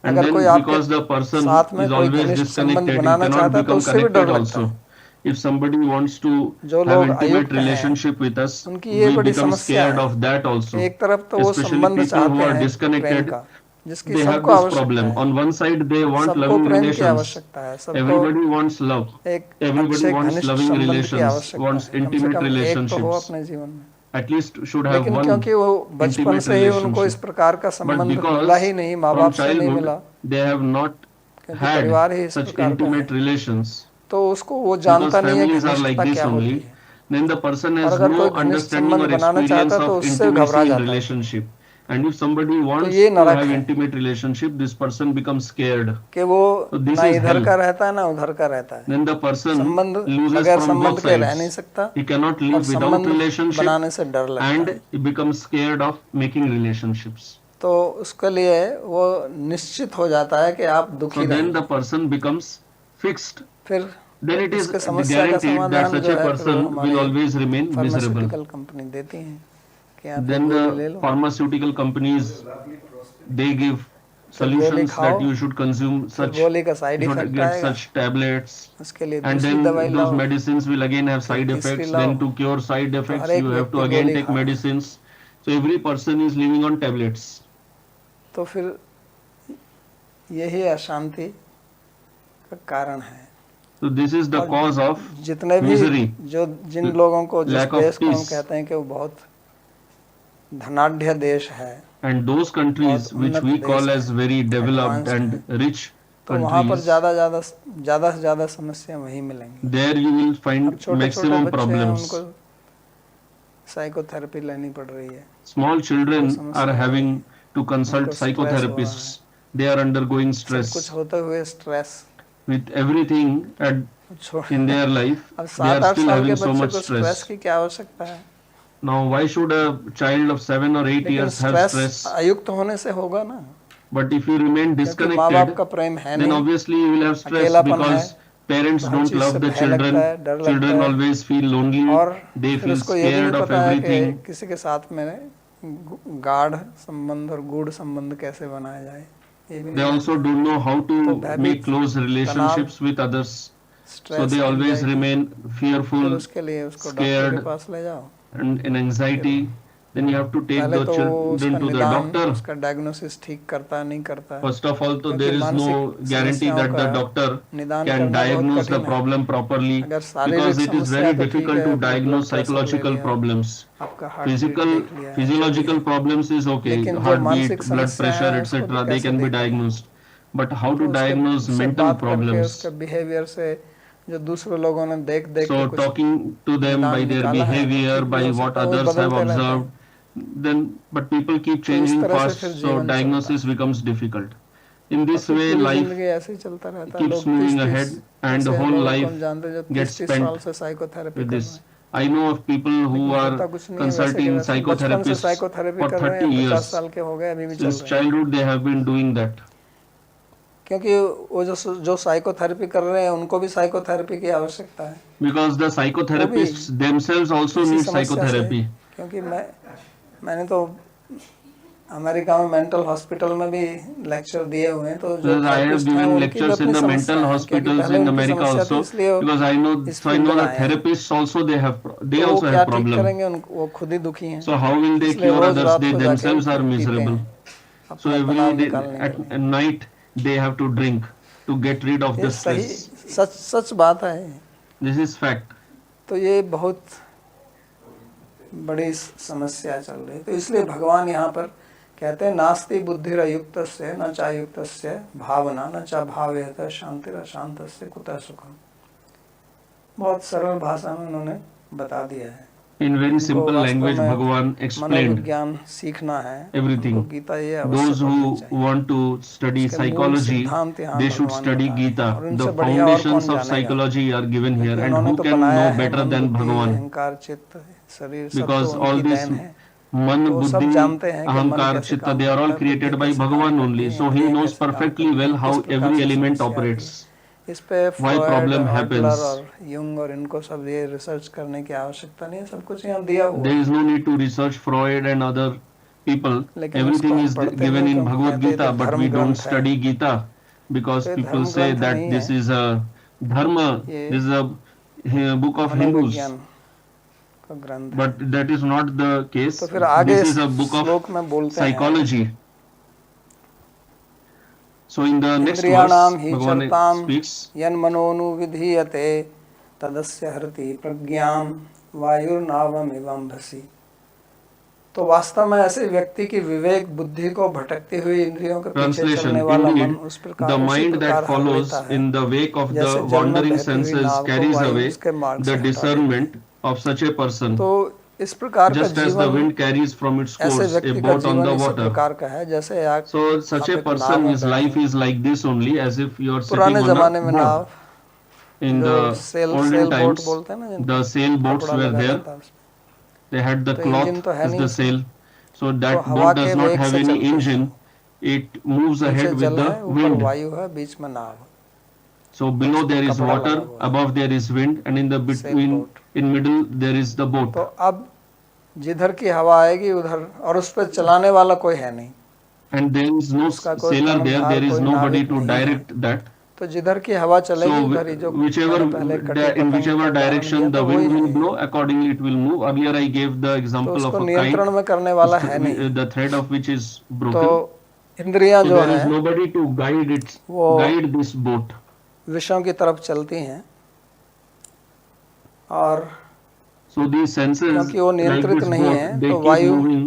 B: and
A: अगर
B: then
A: कोई आपके
B: because the person
A: साथ में
B: is
A: कोई
B: always
A: घनिष्ठ संबंध
B: disconnected, he
A: बनाना
B: cannot
A: चाहता है तो
B: become
A: उससे भी डर
B: connected
A: लगता
B: also.
A: है।
B: If somebody wants to
A: जो
B: have
A: लोग
B: intimate
A: अयुक्त हैं
B: relationship with us,
A: उनकी ये
B: we
A: बड़ी
B: become
A: समस्या
B: scared
A: है।
B: of that also.
A: एक तरफ तो वो
B: Especially
A: संबंध
B: people who
A: चाहते
B: are
A: हैं प्रेम
B: disconnected,
A: का, जिसकी
B: they have
A: सबको
B: this
A: आवश्यकता
B: problem.
A: है,
B: On one side they want
A: सबको
B: loving
A: प्रेम की
B: relations,
A: आवश्यकता है, सबको
B: everybody wants love,
A: एक
B: everybody
A: अच्छे
B: wants
A: घनिष्ठ
B: loving
A: संबंध की
B: relations,
A: आवश्यकता
B: wants
A: है, कम से
B: intimate
A: कम एक तो हो
B: relationships,
A: अपने जीवन में।
B: at least should have
A: लेकिन
B: one
A: क्योंकि वो बचपन
B: intimate
A: से ही उनको इस
B: relationship.
A: प्रकार का
B: But
A: संबंध मिला
B: because
A: ही नहीं, माँ
B: from
A: बाप से नहीं
B: childhood
A: मिला,
B: they have not
A: क्योंकि
B: had
A: परिवार ही इस
B: such
A: प्रकार का है,
B: intimate relations,
A: तो उसको वो
B: because
A: जानता नहीं है
B: families are like
A: घनिष्ठता
B: this
A: क्या होती
B: only,
A: है।
B: then the person
A: और
B: has
A: अगर
B: no
A: कोई घनिष्ठ
B: understanding
A: संबंध
B: or
A: बनाना चाहता
B: experience
A: है तो
B: of
A: उससे घबरा
B: intimacy in
A: जाता है।
B: relationship. And if somebody
A: तो
B: wants
A: ये
B: to
A: नरक
B: have
A: है
B: intimate relationship, this person becomes scared.
A: कि वो
B: So this
A: ना
B: is
A: इधर
B: hell.
A: का रहता है ना उधर का रहता है।
B: Then the person
A: संबंध
B: loses
A: बगैर
B: from
A: संबंध
B: both
A: के रह नहीं
B: sides.
A: सकता
B: He cannot
A: और
B: live without
A: संबंध
B: relationship,
A: बनाने से डर लगता
B: and
A: है।
B: he becomes scared of making relationships.
A: तो उसके लिए वो निश्चित हो जाता है कि आप
B: So
A: दुखी
B: then
A: रहेंगे।
B: the person becomes fixed.
A: फिर
B: Then it is
A: उसके समस्या का
B: guaranteed that
A: समाधान
B: such
A: जो
B: a
A: है फिर वो
B: person will
A: हमारी
B: always remain miserable.
A: Pharmaceutical company देती हैं कि आप ये
B: Then
A: गोली ले
B: the
A: low,
B: pharmaceutical companies, they give
A: गोली
B: solutions
A: खाओ,
B: that you should consume
A: फिर
B: such,
A: गोली का side
B: you should
A: effect
B: get
A: आएगा,
B: such tablets,
A: उसके लिए
B: and
A: दूसरी
B: then
A: दवाई
B: those
A: लाओ,
B: medicines will again have
A: फिर
B: side
A: तीसरी
B: effects.
A: लाओ,
B: Then to cure side
A: तो
B: effects,
A: हर एक
B: you have to
A: व्यक्ति
B: again
A: गोली
B: take
A: खा रहा है।
B: medicines. So every person is living on tablets.
A: तो फिर यही अशांति का कारण है।
B: So this is the cause of
A: जितने भी
B: misery,
A: जिन लोगों को, जिस
B: lack of
A: देश को हम
B: peace.
A: कहते हैं कि वो बहुत धनाढ्य देश है,
B: And those countries
A: बहुत
B: which
A: उन्नत
B: we
A: देश
B: call
A: है,
B: as very developed
A: advanced
B: and
A: है,
B: rich
A: तो वहाँ पर
B: countries,
A: ज़्यादा से ज़्यादा समस्या वहीं मिलेंगी।
B: there you will
A: अब
B: find
A: छोटे छोटे
B: maximum
A: बच्चे हैं,
B: problems.
A: उनको साइकोथेरेपी लेनी पड़ रही है,
B: Small children
A: समस्या
B: are
A: हो
B: having
A: रही है,
B: to consult
A: उनको स्ट्रेस हो रहा है,
B: psychotherapists. They are undergoing
A: सब कुछ
B: stress
A: होते हुए stress.
B: with everything in their life.
A: अब
B: They are
A: 7-8
B: still
A: साल के
B: having so
A: बच्चे
B: much
A: को स्ट्रेस
B: stress.
A: की क्या आवश्यकता है?
B: Now, why should a child of 7 or 8
A: लेकिन
B: years have
A: स्ट्रेस
B: stress?
A: अयुक्त होने से होगा ना,
B: But if you remain
A: क्योंकि माँ बाप
B: disconnected,
A: का प्रेम है
B: then
A: नहीं,
B: obviously you will have stress
A: अकेलापन है,
B: because parents
A: तो हर
B: don't
A: चीज
B: love
A: से
B: the
A: भय
B: children.
A: लगता है, डर लगता
B: Children
A: है,
B: always feel lonely.
A: और
B: They
A: फिर
B: feel
A: उसको ये भी नहीं
B: scared of
A: पता है कि
B: everything.
A: किसी के साथ में गाढ़ संबंध और गूढ़ संबंध कैसे बनाया जाए, ये भी
B: They
A: नहीं
B: also don't know how to
A: तो
B: make
A: भयभीत,
B: close relationships with others. So
A: stress,
B: they always
A: anxiety,
B: remain
A: फिर
B: fearful,
A: उसके लिए उसको डॉक्टर के
B: scared,
A: पास ले जाओ।
B: and in anxiety. Then you have to take
A: पहले
B: the
A: तो उसका
B: children to the
A: निदान,
B: doctor.
A: उसका डायग्नोसिस ठीक करता है नहीं करता है,
B: First of all, so
A: क्योंकि
B: there is no
A: मानसिक
B: guarantee
A: समस्याओं
B: that the
A: का
B: doctor
A: निदान
B: can
A: करना बहुत
B: diagnose the
A: कठिन है।
B: problem properly,
A: अगर शारीरिक
B: because it is
A: समस्या
B: very
A: तो ठीक
B: difficult
A: है,
B: to
A: आपने ब्लड
B: diagnose
A: प्रेशर ले
B: psychological
A: लिया,
B: problems.
A: आपका हार्ट बीट देख लिया है, जो भी
B: Physiological
A: है,
B: problems is okay,
A: लेकिन जो
B: heartbeat,
A: मानसिक
B: blood
A: समस्या
B: pressure,
A: है उसको
B: etc.
A: तो
B: They
A: कैसे
B: can be
A: देखें?
B: diagnosed. But how
A: तो
B: to diagnose
A: उससे
B: mental
A: बात करके
B: problems?
A: उसके बिहेवियर से, जो दूसरे लोगों ने देख देख के
B: So
A: कुछ
B: talking to them
A: निदान
B: by their
A: निकाला है, वो
B: behavior,
A: ठीक भी
B: by
A: हो
B: what
A: सकता है, वो
B: others have
A: बदलते रहते हैं,
B: observed, then but people keep
A: तो इस
B: changing
A: तरह से
B: fast,
A: फिर
B: so
A: जीवन चलता
B: diagnosis
A: है,
B: becomes difficult. In
A: और
B: this
A: फिर
B: way,
A: पूरी
B: life
A: जिंदगी ऐसे ही चलता रहता है।
B: keeps
A: लोग
B: moving
A: 30-30
B: ahead, and the
A: ऐसे
B: whole
A: लोगों को
B: life
A: हम जानते हैं जो
B: gets
A: 30-30 साल
B: spent
A: से साइकोथेरेपी
B: with
A: कर रहे
B: this.
A: हैं,
B: I know of people who
A: लेकिन होता
B: are
A: कुछ नहीं है, वैसे के
B: consulting
A: वैसे बचपन से
B: psychotherapists
A: साइकोथेरेपी
B: for
A: कर रहे
B: 30
A: हैं, 50
B: years.
A: साल के हो गए, अभी भी चल
B: Since
A: रहे हैं,
B: childhood they have been doing that.
A: क्योंकि वो जो साइकोथेरेपी कर रहे हैं उनको भी साइकोथेरेपी की आवश्यकता है,
B: Because the psychotherapists themselves also
A: इसी
B: need
A: समस्या से।
B: psychotherapy.
A: क्योंकि मैंने तो अमेरिका में मेंटल हॉस्पिटल में भी लेक्चर दिए हुए हैं, तो जो
B: Because I have
A: थेरेपिस्ट हैं
B: given
A: उनकी भी
B: lectures in
A: अपनी
B: the
A: समस्या
B: mental
A: है, क्योंकि
B: hospitals
A: पहले
B: in
A: उनकी
B: America
A: समस्या थी,
B: also,
A: इसलिए
B: because I know
A: इस फील्ड में
B: the
A: आए हैं।
B: therapists also they
A: तो वो
B: also
A: क्या
B: have
A: ठीक
B: problem.
A: करेंगे, वो खुद ही दुखी हैं,
B: So how will they
A: इसलिए
B: cure
A: रोज
B: others?
A: रात
B: They
A: को जाके
B: themselves are
A: पीते
B: miserable.
A: हैं
B: So
A: अपना
B: every
A: तनाव
B: day
A: निकालने के लिए।
B: at night they have to drink to get rid of
A: ये
B: the
A: सही
B: stress.
A: सच बात है।
B: This is fact.
A: तो ये बहुत बड़ी समस्या चल रही। तो इसलिए भगवान यहाँ पर कहते हैं नास्ति बुद्धिरयुक्तस्य न चायुक्तस्य भावना न चा भावेत शांतिरशांतस्य कुतः सुखम। बहुत सरल भाषा में उन्होंने बता दिया है।
B: In very simple language, Bhagavan explained
A: मनोविज्ञान सीखना है
B: everything.
A: गीता ये अवश्य
B: Those who
A: पढ़नी चाहिए।
B: want to study
A: उसके मूल
B: psychology,
A: सिद्धांत यहाँ
B: they should
A: भगवान
B: study
A: बताए।
B: Gita.
A: और
B: The
A: इनसे बढ़िया और
B: foundations
A: कौन
B: of
A: जानेगा?
B: psychology are given here,
A: लेकिन
B: and
A: उन्होंने
B: who
A: तो
B: can
A: बनाया
B: know
A: है
B: better
A: मन
B: than
A: बुद्धि
B: Bhagavan?
A: अहंकार चित्त शरीर सब
B: Because
A: तो
B: all
A: उनकी
B: this
A: देन है।
B: man,
A: तो सब
B: buddhi,
A: जानते हैं कि मन
B: ahankar,
A: कैसे
B: chitta,
A: काम
B: they are
A: करता
B: all
A: है,
B: created
A: बुद्धि
B: by
A: कैसे काम
B: Bhagavan
A: करती
B: only.
A: है,
B: So he
A: इंद्रियां
B: knows
A: कैसे काम
B: perfectly
A: करती
B: well
A: हैं,
B: how
A: किस प्रकार
B: every
A: से
B: element
A: समस्या आती है।
B: operates.
A: इस पे
B: Why
A: फ्रॉयड
B: problem
A: और
B: happens.
A: एडलर और युंग और इनको सब ये रिसर्च करने की आवश्यकता नहीं है, सब कुछ यहाँ दिया हुआ
B: There
A: है।
B: is no need to research Freud and other people.
A: लेकिन
B: Everything
A: उसको हम
B: is
A: पढ़ते
B: given
A: नहीं
B: in
A: क्योंकि
B: Bhagavad
A: कहते हैं
B: Gita,
A: तो
B: but
A: धर्म
B: we don't
A: ग्रंथ है।
B: study Gita because
A: तो ये
B: people
A: धर्म
B: say
A: ग्रंथ
B: that
A: नहीं
B: this
A: है,
B: is a dharma,
A: ये
B: this is a book of Hindus.
A: मनोविज्ञान का ग्रंथ है।
B: But that is not the case.
A: तो फिर आगे
B: This
A: इस
B: is a book of
A: श्लोक में बोलते हैं
B: psychology. So in the next verse,
A: इंद्रियाणाम हि
B: Bhagavan
A: चरताम
B: speaks.
A: यन्मनोनुविधीयते तदस्य हरति प्रज्ञाम वायुर्नावमिवंभसि। तो वास्तव में ऐसे व्यक्ति की विवेक बुद्धि को भटकती हुई इंद्रियों के पीछे
B: Translation:
A: चलने वाला मन
B: Indeed,
A: उस प्रकार
B: the
A: उसी
B: mind
A: प्रकार
B: that
A: हर
B: follows
A: लेता है
B: in the wake of the
A: जैसे जल में
B: wandering
A: बहती हुई
B: senses
A: नाव को
B: carries
A: वायु
B: away
A: उसके मार्ग से
B: the
A: हटा देती है।
B: discernment of such a person.
A: तो इस प्रकार का
B: Just as the
A: जीवन
B: wind carries from its
A: ऐसे
B: course a
A: व्यक्ति का
B: boat on
A: जीवन
B: the
A: इसी
B: water.
A: प्रकार का है जैसे आप
B: So such a
A: एक नाव
B: person,
A: में
B: his
A: बैठे
B: life
A: हैं।
B: is like this only, as if you are sitting
A: पुराने
B: on
A: जमाने
B: a
A: में नाव
B: boat. In
A: जो
B: the
A: sail
B: olden
A: boat
B: times,
A: बोलते हैं ना जिनको
B: the sail boats
A: कपड़ा
B: were
A: लगा
B: there.
A: रहता है उसमें,
B: They had the
A: तो इंजन
B: cloth
A: तो है
B: as
A: नहीं
B: the
A: उसमें,
B: sail. So
A: तो
B: that
A: हवा
B: boat
A: के
B: does not
A: वेग
B: have
A: से
B: any
A: चलती है।
B: engine. It moves
A: नीचे
B: ahead with
A: जल
B: the
A: है, ऊपर
B: wind.
A: वायु है, बीच में नाव है।
B: So below there is
A: कपड़ा लगा
B: water,
A: हुआ है।
B: above there is wind, and in the between,
A: boat.
B: in middle there is the boat.
A: तो अब जिधर की हवा आएगी उधर, और उस पर चलाने वाला कोई है नहीं,
B: And there is no
A: उसका कोई
B: sailor there.
A: कर्णधार,
B: There is
A: कोई
B: nobody
A: नाविक
B: to
A: नहीं है।
B: direct that.
A: तो जिधर की हवा चलेगी
B: So
A: उधर ही, जो
B: whichever
A: मैंने पहले कटी
B: in
A: पतंग का
B: whichever
A: उदाहरण
B: direction
A: दिया
B: the
A: था,
B: wind
A: वही
B: will
A: है।
B: blow, accordingly it will move. Earlier I gave the
A: तो
B: example of
A: उसको
B: a kite,
A: नियंत्रण में करने वाला है नहीं।
B: the thread of which is
A: तो
B: broken.
A: इंद्रियां
B: So
A: जो
B: there is
A: है
B: nobody to
A: वो
B: guide this boat.
A: विषयों की तरफ चलती हैं, और
B: So these senses,
A: क्योंकि वो
B: like
A: नियंत्रित
B: this
A: नहीं
B: boat,
A: है
B: they
A: तो
B: keep
A: वायु
B: moving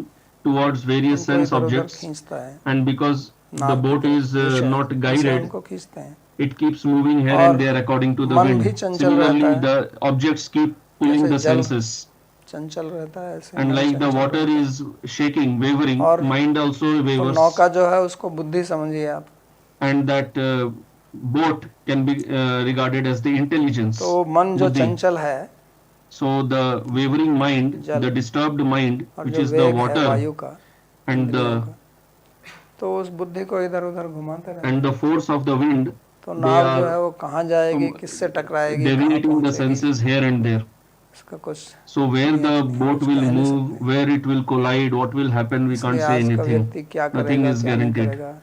B: towards various
A: उनको
B: sense
A: इधर उधर
B: objects,
A: खींचता है।
B: and because the
A: नाव की
B: boat
A: तरफ
B: is
A: विषय
B: not
A: विषय
B: guided,
A: उनको खींचते हैं।
B: it keeps moving here
A: और
B: and there according to the
A: मन भी
B: wind.
A: चंचल रहता
B: Similarly,
A: है,
B: the objects keep pulling the
A: जैसे जल
B: senses,
A: चंचल रहता है ऐसे
B: and
A: मन
B: like the
A: चंचल
B: water
A: रहता है।
B: is shaking, wavering,
A: और
B: mind also
A: तो
B: wavers,
A: नौका जो है उसको बुद्धि समझिए आप,
B: and that boat can be regarded as the intelligence.
A: तो मन जो
B: बुद्धि.
A: चंचल है,
B: So the wavering mind,
A: जल,
B: the disturbed mind,
A: और
B: which
A: जो
B: is the
A: वेग है
B: water,
A: वायु का,
B: and
A: इंद्रियों
B: the
A: का, तो उस बुद्धि को इधर उधर घुमाते रहते
B: and the force of the wind,
A: तो
B: they
A: नाव जो है
B: are
A: वो कहाँ जाएगी, किससे टकराएगी, कहाँ
B: deviating the
A: पहुंचेगी,
B: senses here and there.
A: इसका कुछ
B: So where the
A: नियत नहीं,
B: boat
A: कुछ
B: will
A: कह नहीं
B: move,
A: सकते।
B: where it will collide, what will happen, we can't
A: इसलिए
B: say
A: आज का
B: anything.
A: व्यक्ति क्या
B: Nothing
A: करेगा,
B: is
A: क्या नहीं
B: guaranteed.
A: करेगा,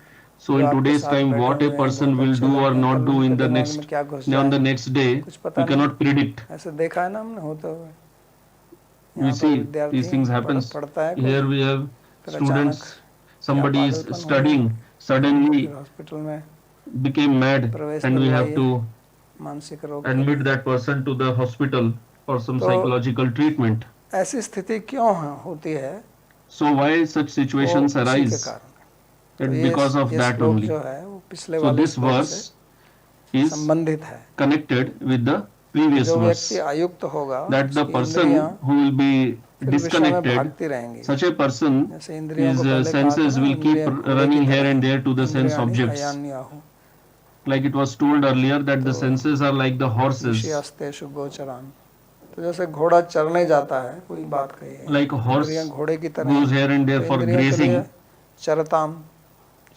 B: So
A: जो
B: in
A: आपके
B: today's
A: साथ
B: time,
A: बैठे
B: what a
A: हुए हैं,
B: person
A: बहुत
B: will
A: अच्छे
B: do or
A: लगते हैं,
B: not
A: कल
B: do in
A: उनके
B: the
A: दिमाग
B: next
A: में क्या घुस
B: on the
A: जाए
B: next day,
A: कुछ पता
B: we cannot predict.
A: ऐसे देखा है ना हमने होते हुए।
B: We
A: यहाँ पर
B: see
A: विद्यार्थी
B: these things happens.
A: पढ़ता है,
B: Here we have
A: फिर अचानक
B: students, somebody is
A: पागलपन हो
B: studying,
A: गया,
B: suddenly
A: फिर हॉस्पिटल में
B: became mad,
A: प्रवेश
B: and we have
A: दिलवाइए
B: to
A: मानसिक रोग के
B: admit
A: लिए।
B: that person to the hospital for some
A: तो
B: psychological treatment.
A: ऐसी स्थिति क्यों होती है,
B: So why such
A: वो
B: situations
A: उसी के
B: arise?
A: कारण।
B: It
A: तो
B: because of
A: ये
B: that
A: श्लोक
B: only.
A: जो है वो पिछले
B: So
A: वाले
B: this
A: श्लोक से
B: verse is
A: संबंधित है।
B: connected with the previous
A: जो
B: verse,
A: व्यक्ति अयुक्त होगा
B: that the
A: उसकी
B: person
A: इंद्रियां
B: who will be
A: फिर विषय में
B: disconnected,
A: भागती रहेंगी।
B: such a person,
A: जैसे इंद्रियों
B: his
A: को पहले कहा था
B: senses
A: ना,
B: will keep
A: इंद्रियां घोड़े की
B: running here
A: तरह
B: and
A: हैं,
B: there to the sense
A: इंद्रियाणि
B: objects.
A: हयान्याहु,
B: Like it was told earlier that the
A: तो
B: senses are like the horses.
A: विषयास्तेषु गोचरान्। तो जैसे घोड़ा चरने जाता है, पूरी बात कही है,
B: Like a horse
A: इंद्रियां घोड़े की तरह
B: goes
A: हैं,
B: here and there
A: तो
B: for
A: इंद्रियों के लिए
B: grazing.
A: चरताम,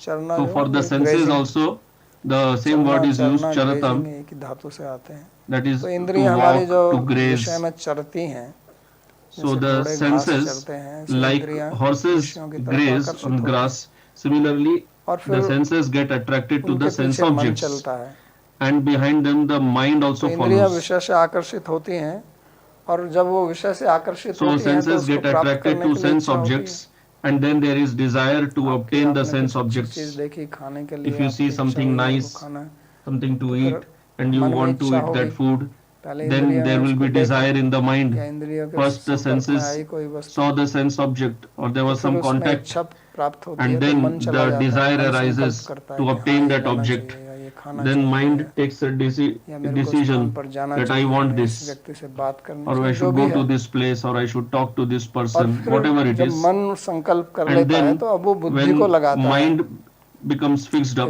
A: चरना
B: So
A: जो
B: for the
A: है,
B: senses
A: grazing,
B: also, the same
A: चरना,
B: word is used,
A: चरना,
B: charatam,
A: grazing एक ही धातु से आते हैं।
B: that is
A: तो
B: to
A: इंद्रियां हमारी
B: walk,
A: जो
B: to graze.
A: विषय में चरती हैं,
B: So
A: जैसे
B: the
A: घोड़े घास
B: senses,
A: चरते हैं, ऐसे
B: like
A: इंद्रियां
B: horses
A: विषयों की तरफ
B: graze
A: आकर्षित
B: on
A: होती हैं।
B: grass, similarly
A: और
B: the
A: फिर
B: senses get attracted to
A: उनके
B: the sense
A: पीछे मन
B: objects,
A: चलता है।
B: and behind them the mind
A: तो
B: also
A: इंद्रियां
B: follows.
A: विषय से आकर्षित होती हैं, और जब वो विषय से आकर्षित
B: So
A: होती हैं तो
B: senses
A: उसको
B: get
A: प्राप्त
B: attracted
A: करने
B: to
A: के लिए
B: sense
A: इच्छा होती है।
B: objects, and then there is desire to
A: आपकी
B: obtain the
A: आपने
B: sense
A: कुछ अच्छी
B: objects.
A: चीज देखी खाने के लिए,
B: If you see
A: आपकी इच्छा
B: something
A: हुई,
B: nice,
A: आपको खाना है,
B: something to
A: तो
B: eat,
A: फिर
B: and you
A: मन में
B: want to
A: इच्छा
B: eat that
A: होगी,
B: food, then there will be desire in the mind. First the senses saw the sense object or there was some contact, and then the desire arises to obtain that object. Then mind takes a decision that I want this, or I should go to this place, or I should talk to this person, whatever it is. And then when mind becomes fixed up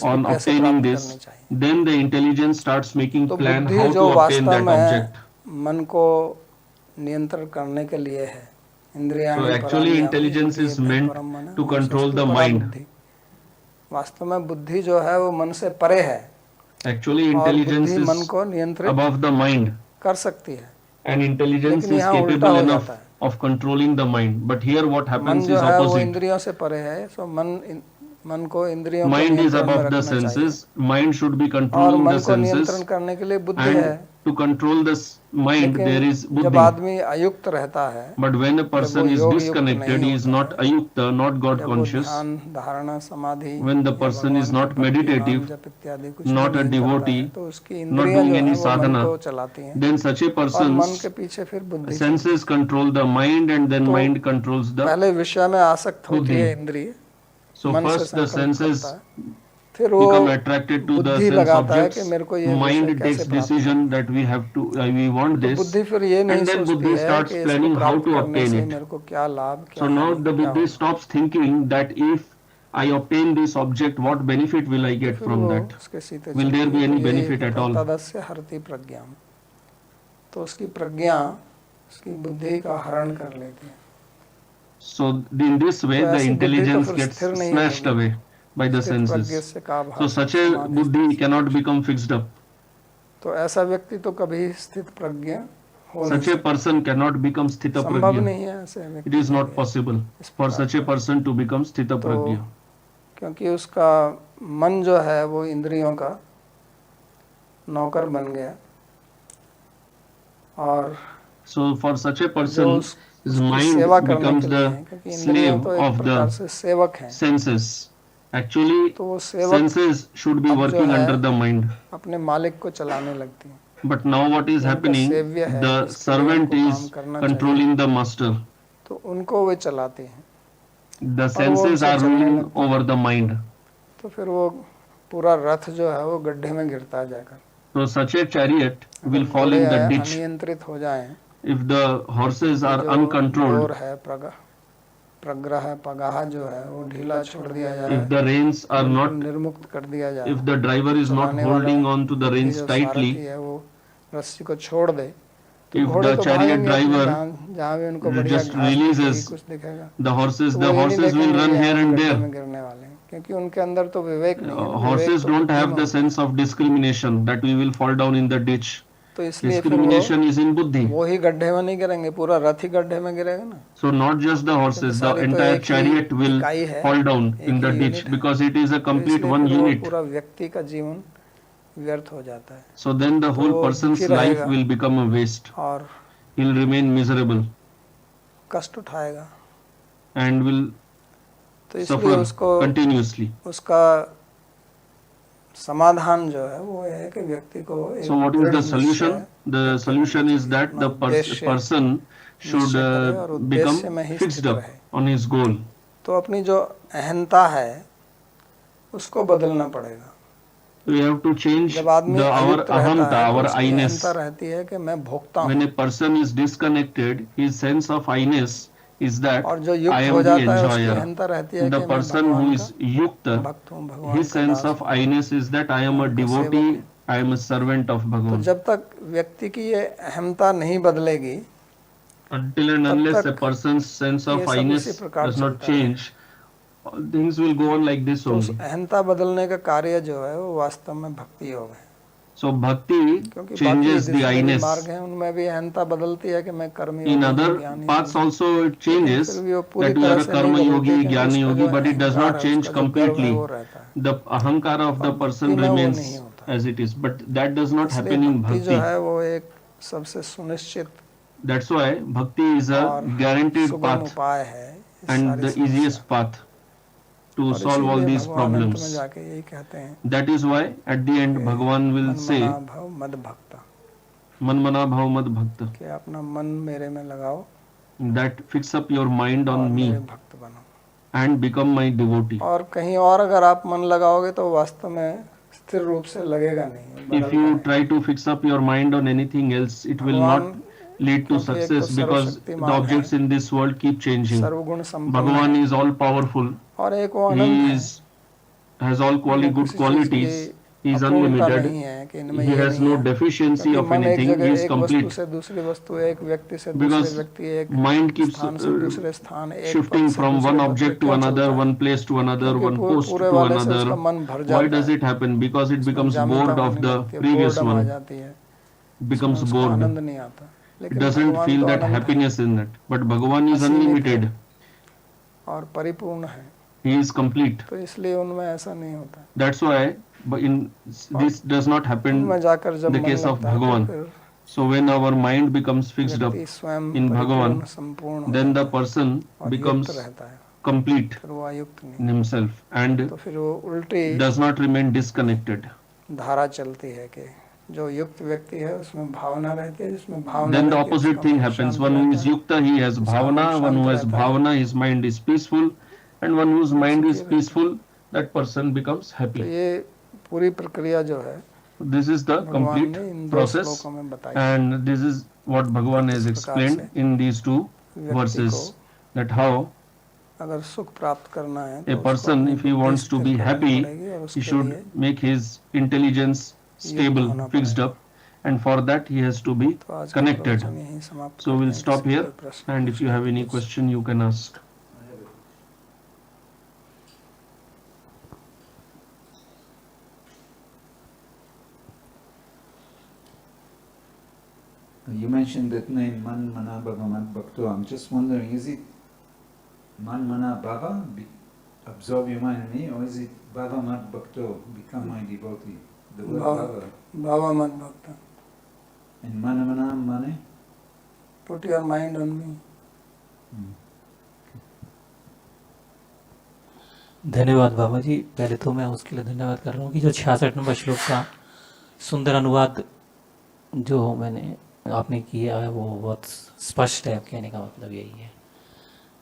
B: on obtaining this, then the intelligence starts making plan how to obtain that object.
A: मन को नियंत्रण करने के लिए है.
B: So actually intelligence is meant to control the mind.
A: वास्तव में बुद्धि जो है वो मन से परे है.
B: Actually intelligence is above the mind.
A: कर सकती है.
B: And intelligence is capable enough of controlling the mind. But here what happens is opposite.
A: वो इंद्रियों से परे है. So मन को इंद्रियों
B: mind is above the senses. Mind should be controlling the senses.
A: नियंत्रण करने के लिए बुद्धि है.
B: To control this mind there is buddhi.
A: जब आदमी अयुक्त रहता है,
B: but when a person is disconnected, he is not ayukta, not God conscious.
A: धारणा समाधि,
B: when the person is not meditative, not a devotee, not doing any sadhana, then such a person's senses control the mind, and then mind controls the
A: पहले विषय में आसक्त होती है इंद्रिय.
B: So first the senses become attracted to the sense objects. Mind takes decision that we have to, we want this, and then buddhi starts planning how to obtain it. So now the buddhi stops thinking that if I obtain this object, what benefit will I get from that? Will there be any benefit at all?
A: तो उसकी प्रज्ञा उसकी बुद्धि का हरण कर लेती है.
B: So in this way the intelligence gets snatched away by the senses. So such a buddhi cannot become fixed up.
A: तो ऐसा व्यक्ति तो कभी स्थित प्रज्ञ हो नहीं.
B: Such a person cannot become sthita prajna. It is not possible for such a person to become sthita prajna.
A: क्योंकि उसका मन जो है वो इंद्रियों का नौकर बन गया. और
B: so for such a person his mind becomes the slave of the senses. Actually senses should be working under the mind.
A: अपने मालिक को चलाने लगती है.
B: But now what is happening, the servant is controlling the master.
A: तो उनको वे चलाते हैं.
B: The senses are ruling over the mind.
A: तो फिर वो पूरा रथ जो है वो गड्ढे में गिरता जाएगा.
B: So such a chariot will fall in the ditch.
A: अनियंत्रित हो जाएं.
B: If the horses are uncontrolled,
A: प्रग्रह पगाह जो है वो ढीला छोड़ दिया जाए.
B: If the reins are not,
A: निर्मुक्त कर दिया जाए.
B: If the driver is not holding on to the reins tightly,
A: वो रस्सी को छोड़ दे.
B: If the chariot driver just releases the horses will run here and there.
A: क्योंकि उनके अंदर तो विवेक नहीं है.
B: Horses don't have the sense of discrimination that we will fall down in the ditch.
A: तो इसलिए
B: discrimination is in buddhi.
A: वो ही गड्ढे में नहीं गिरेंगे, पूरा रथ ही गड्ढे में गिरेगा ना.
B: So not just the horses, the entire chariot will fall down in the ditch because it is a complete one unit.
A: पूरा व्यक्ति का जीवन व्यर्थ हो जाता है.
B: So then the whole person's life will become a waste.
A: और
B: he'll remain miserable.
A: कष्ट उठाएगा.
B: And will suffer continuously.
A: उसका समाधान जो है वो है कि व्यक्ति को.
B: So what is the solution? The solution is that the person should become fixed up on his goal.
A: तो अपनी जो अहंता है उसको बदलना पड़ेगा.
B: We have to change our ahamta, our I-ness.
A: रहती है कि मैं भोगता हूँ.
B: When a person is disconnected, his sense of I-ness is that I am the enjoyer. The person who is yukta, his sense of I-ness is that I am a devotee, I am a servant of Bhagavan.
A: तो जब तक व्यक्ति की ये अहमता नहीं बदलेगी,
B: until and unless a person's sense of I-ness does not change, things will go on like this only.
A: अहंता बदलने का कार्य जो है वो वास्तव में भक्ति योग है.
B: So bhakti changes the I-ness.
A: उनमें भी अहंता बदलती है कि मैं कर्म.
B: In other paths also it changes that you are a karma yogi, jnana yogi, but it does not change completely. The ahankara of the person remains as it is, but that does not happen in bhakti.
A: जो है वो एक सबसे सुनिश्चित.
B: That's why bhakti is a guaranteed path and the easiest path to solve all these problems. That is why at the end Bhagavan will say, मन मना भाव मद भक्त,
A: कि अपना मन मेरे में लगाओ
B: that fix up your mind
A: और
B: on me
A: मेरे भक्त बनो।
B: and become my devotee.
A: और कहीं और अगर आप मन लगाओगे तो वास्तव में स्थिर रूप से लगेगा नहीं,
B: If
A: बदलता
B: you
A: है।
B: try to fix up your mind on anything else, it will
A: भगवान
B: not lead to
A: क्योंकि एक तो
B: success because the
A: सर्वशक्तिमान
B: objects
A: है,
B: in this world keep changing.
A: सर्वगुण संपन्न
B: Bhagavan
A: है,
B: is all powerful.
A: और एक वो अनंत
B: He
A: है,
B: has all
A: इनमें
B: good
A: किसी चीज
B: qualities.
A: की
B: He is
A: अपूर्णता
B: unlimited.
A: नहीं है कि इनमें
B: He
A: ये
B: has
A: नहीं
B: no
A: है,
B: deficiency
A: क्योंकि
B: of
A: मन एक
B: anything. He
A: जगह
B: is
A: एक वस्तु
B: complete.
A: से दूसरी वस्तु, एक व्यक्ति से दूसरे
B: Because
A: व्यक्ति, एक
B: mind keeps
A: स्थान से दूसरे स्थान, एक
B: shifting
A: पद से
B: from
A: दूसरे
B: one
A: पद पे
B: object to
A: क्यों
B: another,
A: चलता है?
B: one place to another,
A: क्योंकि
B: one post
A: पूरे
B: to
A: वाले से उसका
B: another.
A: मन भर
B: Why
A: जाता
B: does
A: है,
B: it happen? Because it
A: उसमें
B: becomes
A: जामिता
B: bored of
A: होने
B: the
A: लगती है,
B: previous
A: बोर्डम आ
B: one.
A: जाती है,
B: Becomes
A: उसमें उसको
B: bored.
A: आनंद नहीं आता। लेकिन
B: Doesn't
A: भगवान
B: feel
A: तो
B: that
A: अनंत है
B: happiness in it. But Bhagavan is
A: असीमित है
B: unlimited.
A: और परिपूर्ण है,
B: He is complete.
A: तो इसलिए उनमें ऐसा नहीं होता।
B: That's why this does not happen
A: उनमें जाकर जब
B: in the
A: मन
B: case of
A: लगता है तो
B: Bhagavan.
A: फिर
B: So when our mind becomes fixed up
A: व्यक्ति स्वयं
B: in
A: परिपूर्ण
B: Bhagavan,
A: संपूर्ण हो
B: then the
A: जाता है
B: person
A: और युक्त
B: becomes
A: रहता है,
B: complete
A: फिर वो अयुक्त नहीं।
B: in himself and
A: तो फिर वो उल्टी
B: does not remain disconnected.
A: धारा चलती है कि जो युक्त व्यक्ति है उसमें भावना रहती है, जिसमें भावना
B: Then the
A: रहती है
B: opposite
A: उसका
B: thing
A: मन
B: happens.
A: शांत
B: One who
A: रहता
B: is
A: है,
B: yukta, he has
A: उसका मन
B: bhavana. One who
A: शांत
B: has
A: रहता है,
B: bhavana, his mind is peaceful. And one whose mind is
A: सुखी रहता है।
B: peaceful, that person becomes
A: तो
B: happy.
A: ये पूरी प्रक्रिया जो है
B: This is the
A: भगवान
B: complete
A: ने इन दो
B: process,
A: श्लोकों में बताई।
B: and this is what Bhagavan has
A: किस प्रकार
B: explained
A: से
B: in these two
A: व्यक्ति
B: verses,
A: को
B: that how
A: अगर सुख प्राप्त करना है
B: a
A: तो उसको
B: person,
A: अपनी
B: if he
A: बुद्धि
B: wants to
A: स्थिर
B: be
A: करनी
B: happy,
A: पड़ेगी और
B: he
A: उसके
B: should
A: लिए
B: make his intelligence stable,
A: होना
B: fixed
A: पड़ेगा।
B: up, and for that he has to be
A: तो आज का
B: connected.
A: प्रवचन यहीं समाप्त
B: So
A: करते
B: we'll
A: हैं।
B: stop
A: किसी
B: here,
A: कोई प्रश्न
B: and if you
A: पूछना
B: have any
A: तो
B: question, you can ask.
C: You mentioned that name Man Mana Bhagavan Bhakto. I'm just wondering, is it Man Mana Bhava, absorb your mind in me, or is it Bhava Mat Bhakto, become my devotee? The word Bhava.
A: भावा मत भक्त,
C: And Mana Mana Mane?
A: put your mind on me।
D: धन्यवाद बाबा जी। पहले तो मैं उसके लिए धन्यवाद कर रहा हूँ कि जो 66 नंबर श्लोक का सुंदर अनुवाद जो मैंने आपने किया है वो बहुत स्पष्ट है। कहने का मतलब यही है।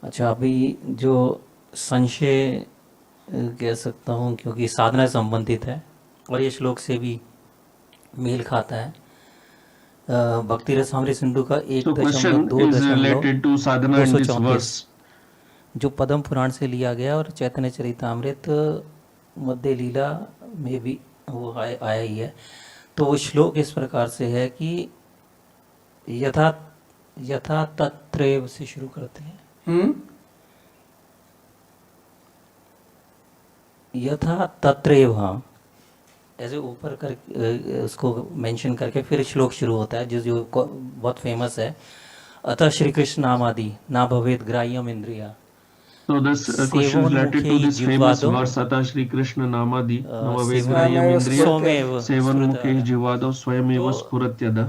D: अच्छा, अभी जो संशय कह सकता हूँ क्योंकि साधना से संबंधित है और ये श्लोक से भी मेल खाता है। भक्ति रसामृत सिंधु का
B: So question is related to sadhana in this
D: 1.234
B: verse.
D: जो पद्म पुराण से लिया गया और चैतन्य चरितामृत मध्य लीला में भी वो आया ही है। तो वो श्लोक इस प्रकार से है कि यथा तत्रैव से शुरू करते हैं। यथा तत्रैव, हाँ, ऐसे ऊपर कर उसको मेंशन करके फिर श्लोक शुरू होता है जो बहुत फेमस है। अतः श्री कृष्ण नामादि ना भवेद ग्राह्यम इंद्रिया।
B: So this question is related to this famous verse, Ata Shri Krishna Namadi Navavedrayam Indriya Sevan Mukhe Jivado Swayameva Spuratyada।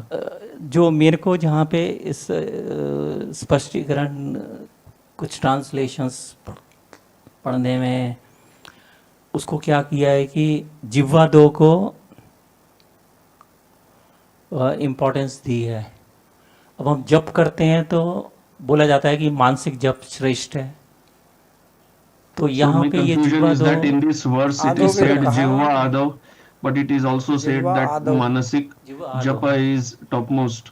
D: जो मेरे को जहाँ पे इस स्पष्टीकरण कुछ ट्रांसलेशंस पढ़ने में उसको क्या किया है कि जिह्वा दो को इम्पोर्टेंस दी है। अब हम जप करते हैं तो बोला जाता है कि मानसिक जप श्रेष्ठ है। तो यहाँ पे ये
B: confusion is that in this verse it is said Jihva Adav, but it is also said that Manasik Japa is topmost.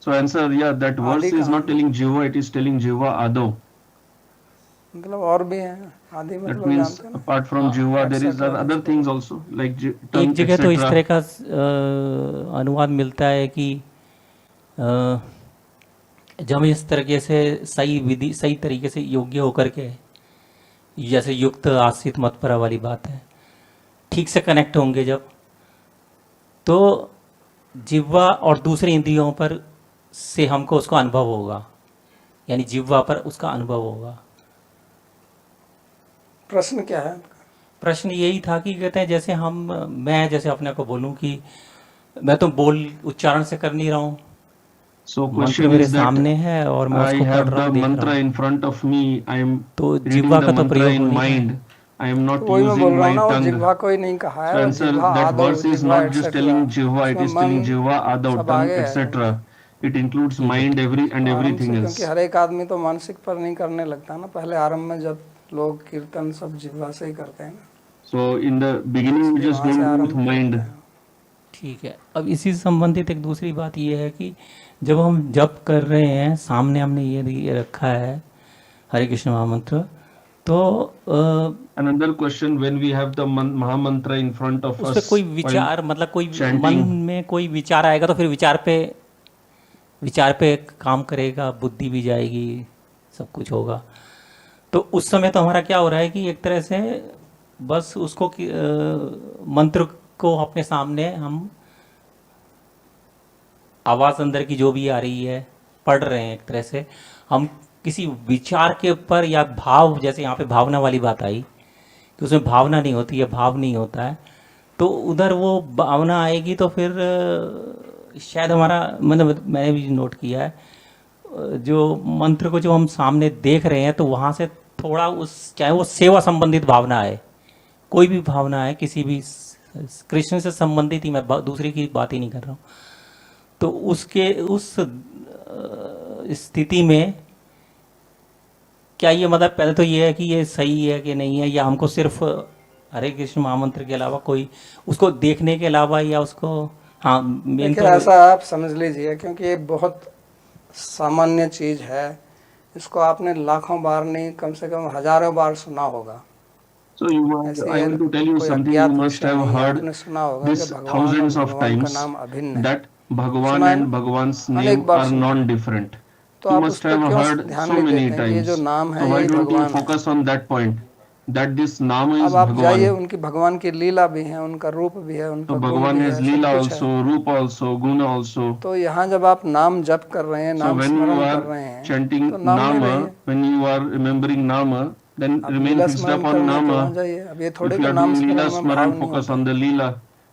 B: So answer, yeah, that verse is not telling Jihva, it is telling Jihva Adav.
A: मतलब और भी हैं आदि,
B: That
A: मतलब
B: means
A: जानते हैं ना?
B: apart from Jihva there is other things also like
D: एक
B: tongue,
D: जगह तो इस तरह
B: etc.
D: का अनुवाद मिलता है कि जब हम इस तरीके से सही तरीके से योग्य होकर के, जैसे युक्त आश्रित मतपरा वाली बात है, ठीक से कनेक्ट होंगे जब, तो जिह्वा और दूसरी इंद्रियों पर से हमको उसका अनुभव होगा, यानी जिह्वा पर उसका अनुभव होगा।
A: प्रश्न क्या है?
D: प्रश्न यही था कि कहते हैं जैसे मैं जैसे अपने को बोलूं कि मैं तो बोल उच्चारण से कर नहीं रहा हूँ,
B: So
D: मंत्र
B: question
D: मेरे
B: is that
D: सामने है और मैं
B: I
D: उसको पढ़
B: have
D: रहा
B: the
D: हूँ, देख
B: mantra
D: रहा हूँ।
B: in front of me, I am
D: तो
B: reading
D: जिह्वा
B: the
D: का तो
B: mantra
D: प्रयोग
B: in
D: हो नहीं रहा है।
B: mind, I am not
A: वही मैं बोल
B: using
A: रहा
B: my
A: हूँ ना, वो
B: tongue.
A: जिह्वा को ही नहीं कहा है,
B: So
A: वो
B: answer,
A: जिह्वा
B: that
A: आदौ,
B: verse is
A: जिह्वा
B: not just
A: etc.
B: telling Jihva, it is
A: उसमें
B: telling
A: मन
B: Jihva, Adau,
A: सब
B: tongue,
A: आगे है।
B: etc. It includes
D: ठीक है।
B: mind, every and
A: तो आरंभ
B: everything
A: से,
B: else.
A: क्योंकि हर एक आदमी तो मानसिक पर नहीं करने लगता ना, पहले आरंभ में जब लोग कीर्तन सब जिह्वा से ही करते हैं ना,
B: So in the beginning, we
A: इसलिए
B: just
A: वहाँ से
B: don't do with
A: आरंभ
B: mind.
A: करते हैं।
D: ठीक है। अब इसी से संबंधित एक दूसरी बात ये है कि जब हम जप कर रहे हैं, सामने हमने ये रखा है हरे कृष्ण महामंत्र, तो
B: Another question, when we have the Mahamantra in front of
D: उस पर
B: us,
D: कोई
B: while
D: विचार, मतलब कोई मन
B: chanting,
D: में कोई विचार आएगा तो फिर विचार पे काम करेगा, बुद्धि भी जाएगी, सब कुछ होगा। तो उस समय तो हमारा क्या हो रहा है कि एक तरह से बस उसको मंत्र को अपने सामने हम आवाज़ अंदर की जो भी आ रही है पढ़ रहे हैं, एक तरह से हम किसी विचार के ऊपर या भाव, जैसे यहाँ पे भावना वाली बात आई कि उसमें भावना नहीं होती है, भाव नहीं होता है, तो उधर वो भावना आएगी तो फिर शायद हमारा, मतलब मैंने भी नोट किया है, जो मंत्र को जो हम सामने देख रहे हैं तो वहाँ से थोड़ा उस, चाहे वो सेवा संबंधित भावना है, कोई भी भावना है, किसी भी कृष्ण से संबंधित ही, मैं दूसरी की बात ही नहीं कर रहा हूँ, तो उसके उस स्थिति में क्या ये, मतलब पहले तो ये है कि ये सही है कि नहीं है, या हमको सिर्फ हरे कृष्ण महामंत्र के अलावा कोई उसको देखने के अलावा, या उसको, हाँ मेन
A: देखिए
D: तो
A: ऐसा आप समझ लीजिए, क्योंकि ये बहुत सामान्य चीज़ है, इसको आपने लाखों बार नहीं, कम से कम हजारों बार सुना होगा।
B: so I want to tell you
A: कोई
B: something. You
A: अज्ञात
B: must
A: विषय
B: have
A: नहीं है,
B: heard
A: आपने सुना होगा कि
B: this
A: भगवान और
B: thousands of
A: भगवान का
B: times
A: नाम अभिन्न है,
B: that Bhagwan
A: सुना है
B: and
A: ना,
B: Bhagwan's
A: अनेक
B: name
A: बार
B: are
A: सुना।
B: non-different.
A: तो
B: You
A: आप
B: must
A: उस पर
B: have
A: क्यों
B: heard
A: ध्यान
B: so
A: नहीं
B: many
A: देते हैं कि ये जो
B: times.
A: नाम
B: So
A: है
B: why
A: यही
B: don't you
A: भगवान है।
B: focus on that point? That this नाम is
A: अब आप जाइए,
B: Bhagwan.
A: उनकी भगवान की लीला भी है, उनका रूप भी है, उनका
B: So
A: गुण
B: Bhagwan
A: भी
B: has
A: है, सब
B: Leela
A: कुछ है।
B: also, Roop also, Guna also.
A: तो यहाँ जब आप नाम जप कर रहे हैं,
B: So
A: नाम
B: when you
A: स्मरण कर
B: are
A: रहे हैं,
B: chanting
A: तो नाम में रहिए।
B: Nama, when you are remembering Nama, then
A: आप
B: remain
A: लीला
B: fixed
A: स्मरण
B: upon
A: करना है तो वहाँ
B: Nama.
A: जाइए। अब ये
B: If
A: थोड़े
B: you
A: के
B: are
A: नाम
B: doing Leela
A: स्मरण में भाव
B: Smaran,
A: नहीं
B: focus
A: होता
B: on the Leela.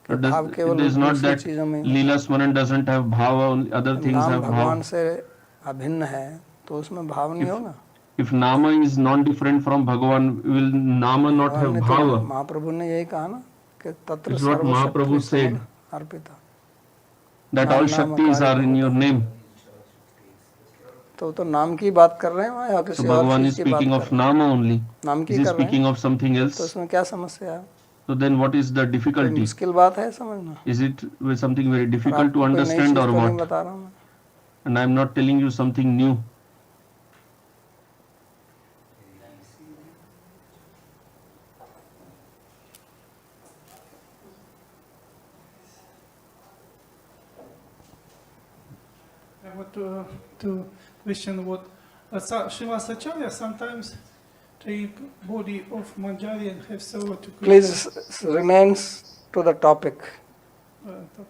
A: कि भाव
B: It
A: केवल
B: is not
A: दूसरी
B: that
A: चीज़ों में ही
B: Leela
A: होता
B: Smaran doesn't have bhava, only other
A: है।
B: things
A: नाम
B: have
A: भगवान
B: bhava.
A: से अभिन्न है तो उसमें भाव नहीं होगा।
B: If Nama is non-different from Bhagavan, will Nama not
A: भगवान
B: have
A: ने तो,
B: bhava?
A: महाप्रभु ने यही कहा ना कि तत्र
B: It's what
A: सर्वशक्ति
B: Mahaprabhu said,
A: Samad Arpita,
B: that
A: नाम
B: all
A: नाम
B: Shaktis
A: आकारे
B: are in your
A: बहुधा।
B: name.
A: तो नाम की बात कर रहे हैं वहाँ, या
B: So
A: किसी और
B: Bhagavan
A: चीज़
B: is
A: की बात
B: speaking
A: कर
B: of
A: रहे हैं?
B: Nama only.
A: नाम
B: Is
A: की
B: he
A: कर रहे हैं,
B: speaking of something
A: तो
B: else?
A: इसमें क्या समस्या है?
B: So then what is the
A: कोई
B: difficulty?
A: मुश्किल बात है समझना?
B: Is it something very
A: और
B: difficult to
A: आपको कोई नई
B: understand
A: चीज़
B: or
A: तो नहीं
B: what?
A: बता रहा हूँ मैं।
B: And I am not telling you something new.
E: I want to question what Srivas Acharya sometimes take body of Manjari and have server to Krishna.
A: Please remains to the topic.
E: Topic.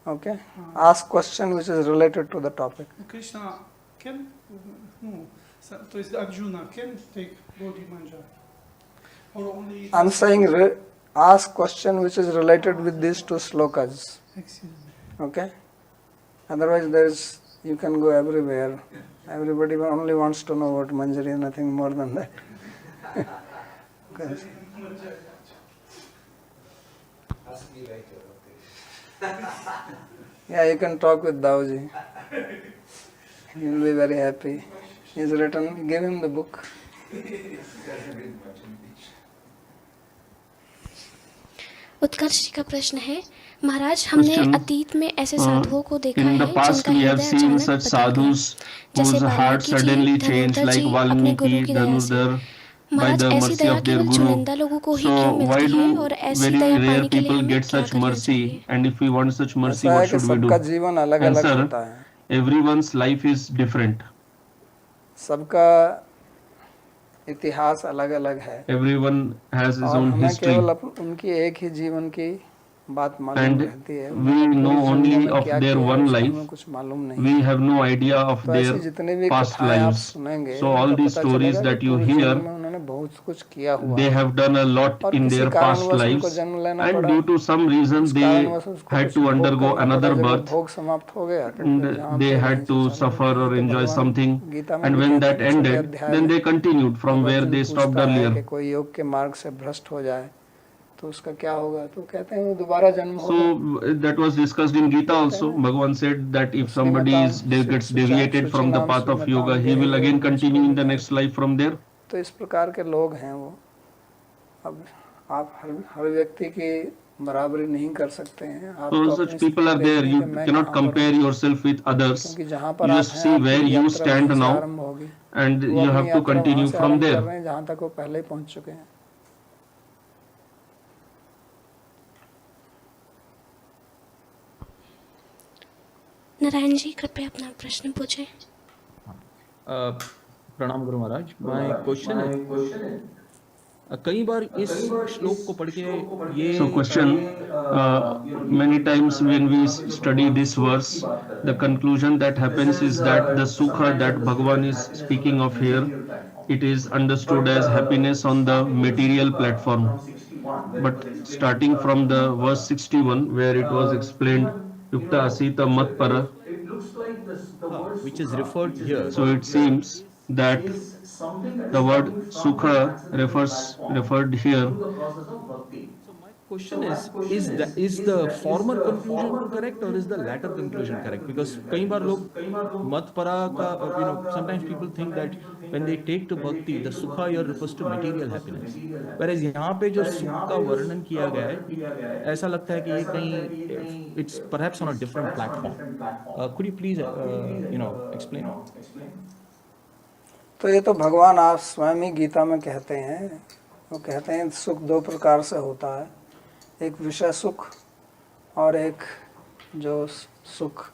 A: Okay? Ask question which is related to the topic.
E: Krishna can, no, то есть Arjuna can take body Manjari? Or only
A: I'm saying ask question which is related with these two slokas.
E: Excuse me.
A: Okay? Otherwise you can go everywhere. Everybody only wants to know what Manjari, nothing more than that.
C: Ask me later, okay.
A: Yeah, you can talk with Daoji. He will be very happy. He's written, give him the book.
F: उत्कर्ष जी का प्रश्न है, महाराज हमने
B: Question,
F: अतीत में ऐसे साधुओं को देखा
B: In
F: है
B: the past
F: जिनका
B: we have
F: हृदय
B: seen
F: अचानक
B: such
F: बदल गया,
B: sadhus
F: जैसे
B: whose heart
F: वाल्मीकि
B: suddenly
F: जी,
B: changed
F: धनुर्धर
B: like
F: जी अपने गुरु
B: Valmiki,
F: की दया से।
B: Dhanurdhar, by
F: महाराज
B: the
F: ऐसी
B: mercy
F: दया
B: of their
F: केवल
B: guru.
F: चुनिंदा लोगों को ही
B: So
F: क्यों
B: why
F: मिलती है,
B: do
F: और ऐसी
B: very
F: दया
B: rare
F: पाने के लिए
B: people
F: हमें
B: get
F: क्या
B: such
F: करना
B: mercy?
F: चाहिए?
B: And if we want such mercy,
A: ऐसा है
B: what
A: कि
B: should we
A: सबका
B: do?
A: जीवन अलग अलग
B: Answer,
A: होता है।
B: everyone's life is different.
A: सबका इतिहास अलग अलग है,
B: Everyone has his
A: और
B: own
A: हमें केवल
B: history.
A: उनकी एक ही जीवन की बात मालूम
B: and
A: रहती है,
B: we know
A: पूरी
B: only
A: दुनिया में
B: of
A: क्या
B: their
A: किया है,
B: one
A: उसका
B: life.
A: हमें कुछ मालूम नहीं
B: We
A: है।
B: have no idea of
A: तो ऐसी
B: their
A: जितनी भी
B: past
A: कथाएं आप
B: lives.
A: सुनेंगे,
B: So all
A: उनका
B: these
A: पता
B: stories
A: चलेगा कि
B: that you
A: पूर्व
B: hear,
A: जन्म में उन्होंने बहुत कुछ किया हुआ
B: they
A: है
B: have done a lot
A: और
B: in
A: किसी
B: their past
A: कारणवश उनको
B: lives,
A: जन्म लेना
B: and
A: पड़ा,
B: due to some reason
A: उस
B: they
A: कारणवश उसको
B: had
A: कुछ
B: to
A: भोग
B: undergo
A: करना पड़ा,
B: another
A: जब वो
B: birth,
A: भोग समाप्त हो गया तो
B: and
A: फिर जहाँ
B: they
A: थे
B: had
A: वहीं से
B: to
A: चले
B: suffer
A: गए।
B: or
A: तो
B: enjoy
A: भगवान
B: something,
A: गीता में
B: and
A: भी
B: when
A: कहते हैं
B: that
A: कि 6वें
B: ended,
A: अध्याय
B: then
A: में
B: they continued from
A: जब
B: where
A: अर्जुन
B: they stopped
A: पूछता है
B: earlier.
A: कि कोई योग के मार्ग से भ्रष्ट हो जाए तो उसका क्या होगा, तो कहते हैं वो दोबारा जन्म होगा।
B: So that was discussed in Gita also. Bhagavan said that if somebody gets deviated from the path of yoga, he will again continue in the next life from there.
A: तो इस प्रकार के लोग हैं वो। अब आप हर व्यक्ति की बराबरी नहीं कर सकते हैं। आप
B: So
A: तो
B: such
A: अपनी
B: people are
A: स्थिति
B: there.
A: देखेंगे
B: You
A: कि मैं
B: cannot
A: कहाँ पर
B: compare
A: हूँ,
B: yourself with others.
A: क्योंकि जहाँ पर
B: You
A: आप
B: just
A: हैं
B: see
A: आपकी
B: where you
A: यात्रा
B: stand
A: वहीं से
B: now,
A: आरंभ होगी।
B: and
A: वो
B: you
A: अपनी
B: have to
A: यात्रा वहाँ
B: continue
A: से
B: from
A: आरंभ कर
B: there.
A: रहे हैं जहाँ तक वो पहले ही पहुँच चुके हैं।
F: नारायण जी कृपया अपना प्रश्न पूछें।
G: प्रणाम गुरु महाराज। माय क्वेश्चन है कई बार इस श्लोक को पढ़ के ये
B: So question, many times when we study this verse, the conclusion that happens is that the sukha that Bhagavan is speaking of here, it is understood as happiness on the material platform. But starting from the verse 61 where it was explained, Yukta Asita Mat Para,
G: which is referred here,
B: so it seems that the word sukha referred here.
G: so my question is the former conclusion correct or is the latter conclusion correct? Because कई बार लोग मत परा का sometimes people think that when they take to bhakti the sukha here refers to material happiness, whereas यहाँ पे जो सुख का वर्णन किया गया है ऐसा लगता है कि ये कहीं it's perhaps on a different platform. Could you please explain?
A: तो ये तो भगवान आप स्वयं ही गीता में कहते हैं। वो कहते हैं सुख दो प्रकार से होता है, एक विषय सुख और एक जो सुख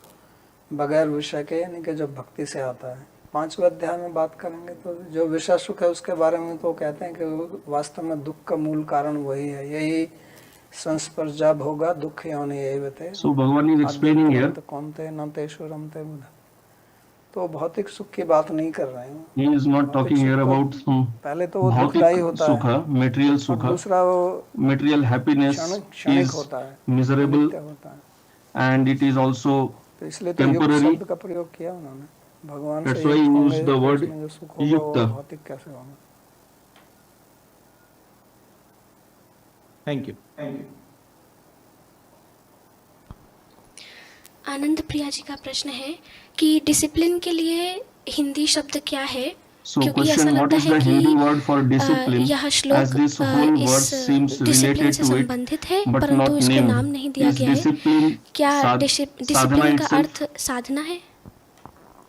A: बगैर विषय के, यानी कि जो भक्ति से आता है। 5वें अध्याय में बात करेंगे तो जो विषय सुख है उसके बारे में तो कहते हैं कि वास्तव में दुख का मूल कारण वही है, यही संस्पर्शा भोगा दुख योनि एवते।
B: So Bhagavan is explaining here.
A: कौनते न तेषु रमते बुध। तो भौतिक सुख की बात नहीं कर रहे हैं।
B: He is not talking here about some
A: पहले तो वो दुखदायी होता है,
B: sukha, material
A: और
B: sukha,
A: दूसरा वो
B: material happiness
A: क्षणिक
B: is
A: होता है,
B: miserable
A: नित्य होता है।
B: and it is also
A: तो इसलिए तो युक्त
B: temporary.
A: शब्द का प्रयोग किया उन्होंने। भगवान
B: That's
A: से
B: why he
A: युक्त होंगे
B: used the
A: तो
B: word
A: उसमें जो सुख होगा वो
B: yukta.
A: भौतिक कैसे होगा।
G: Thank you.
F: आनंद प्रिया जी का प्रश्न है कि डिसिप्लिन के लिए हिंदी शब्द क्या है,
B: So
F: क्योंकि ऐसा
B: question, what
F: लगता
B: is
F: है
B: the Hindi
F: कि
B: word for discipline,
F: यह
B: as
F: श्लोक
B: this whole
F: इस
B: verse seems
F: डिसिप्लिन
B: related
F: से
B: to it,
F: संबंधित है
B: but
F: परंतु
B: not
F: इसको नाम
B: named.
F: नहीं दिया
B: Is
F: गया है।
B: discipline
F: क्या
B: sadhana
F: डिसिप्लिन का
B: itself?
F: अर्थ साधना है?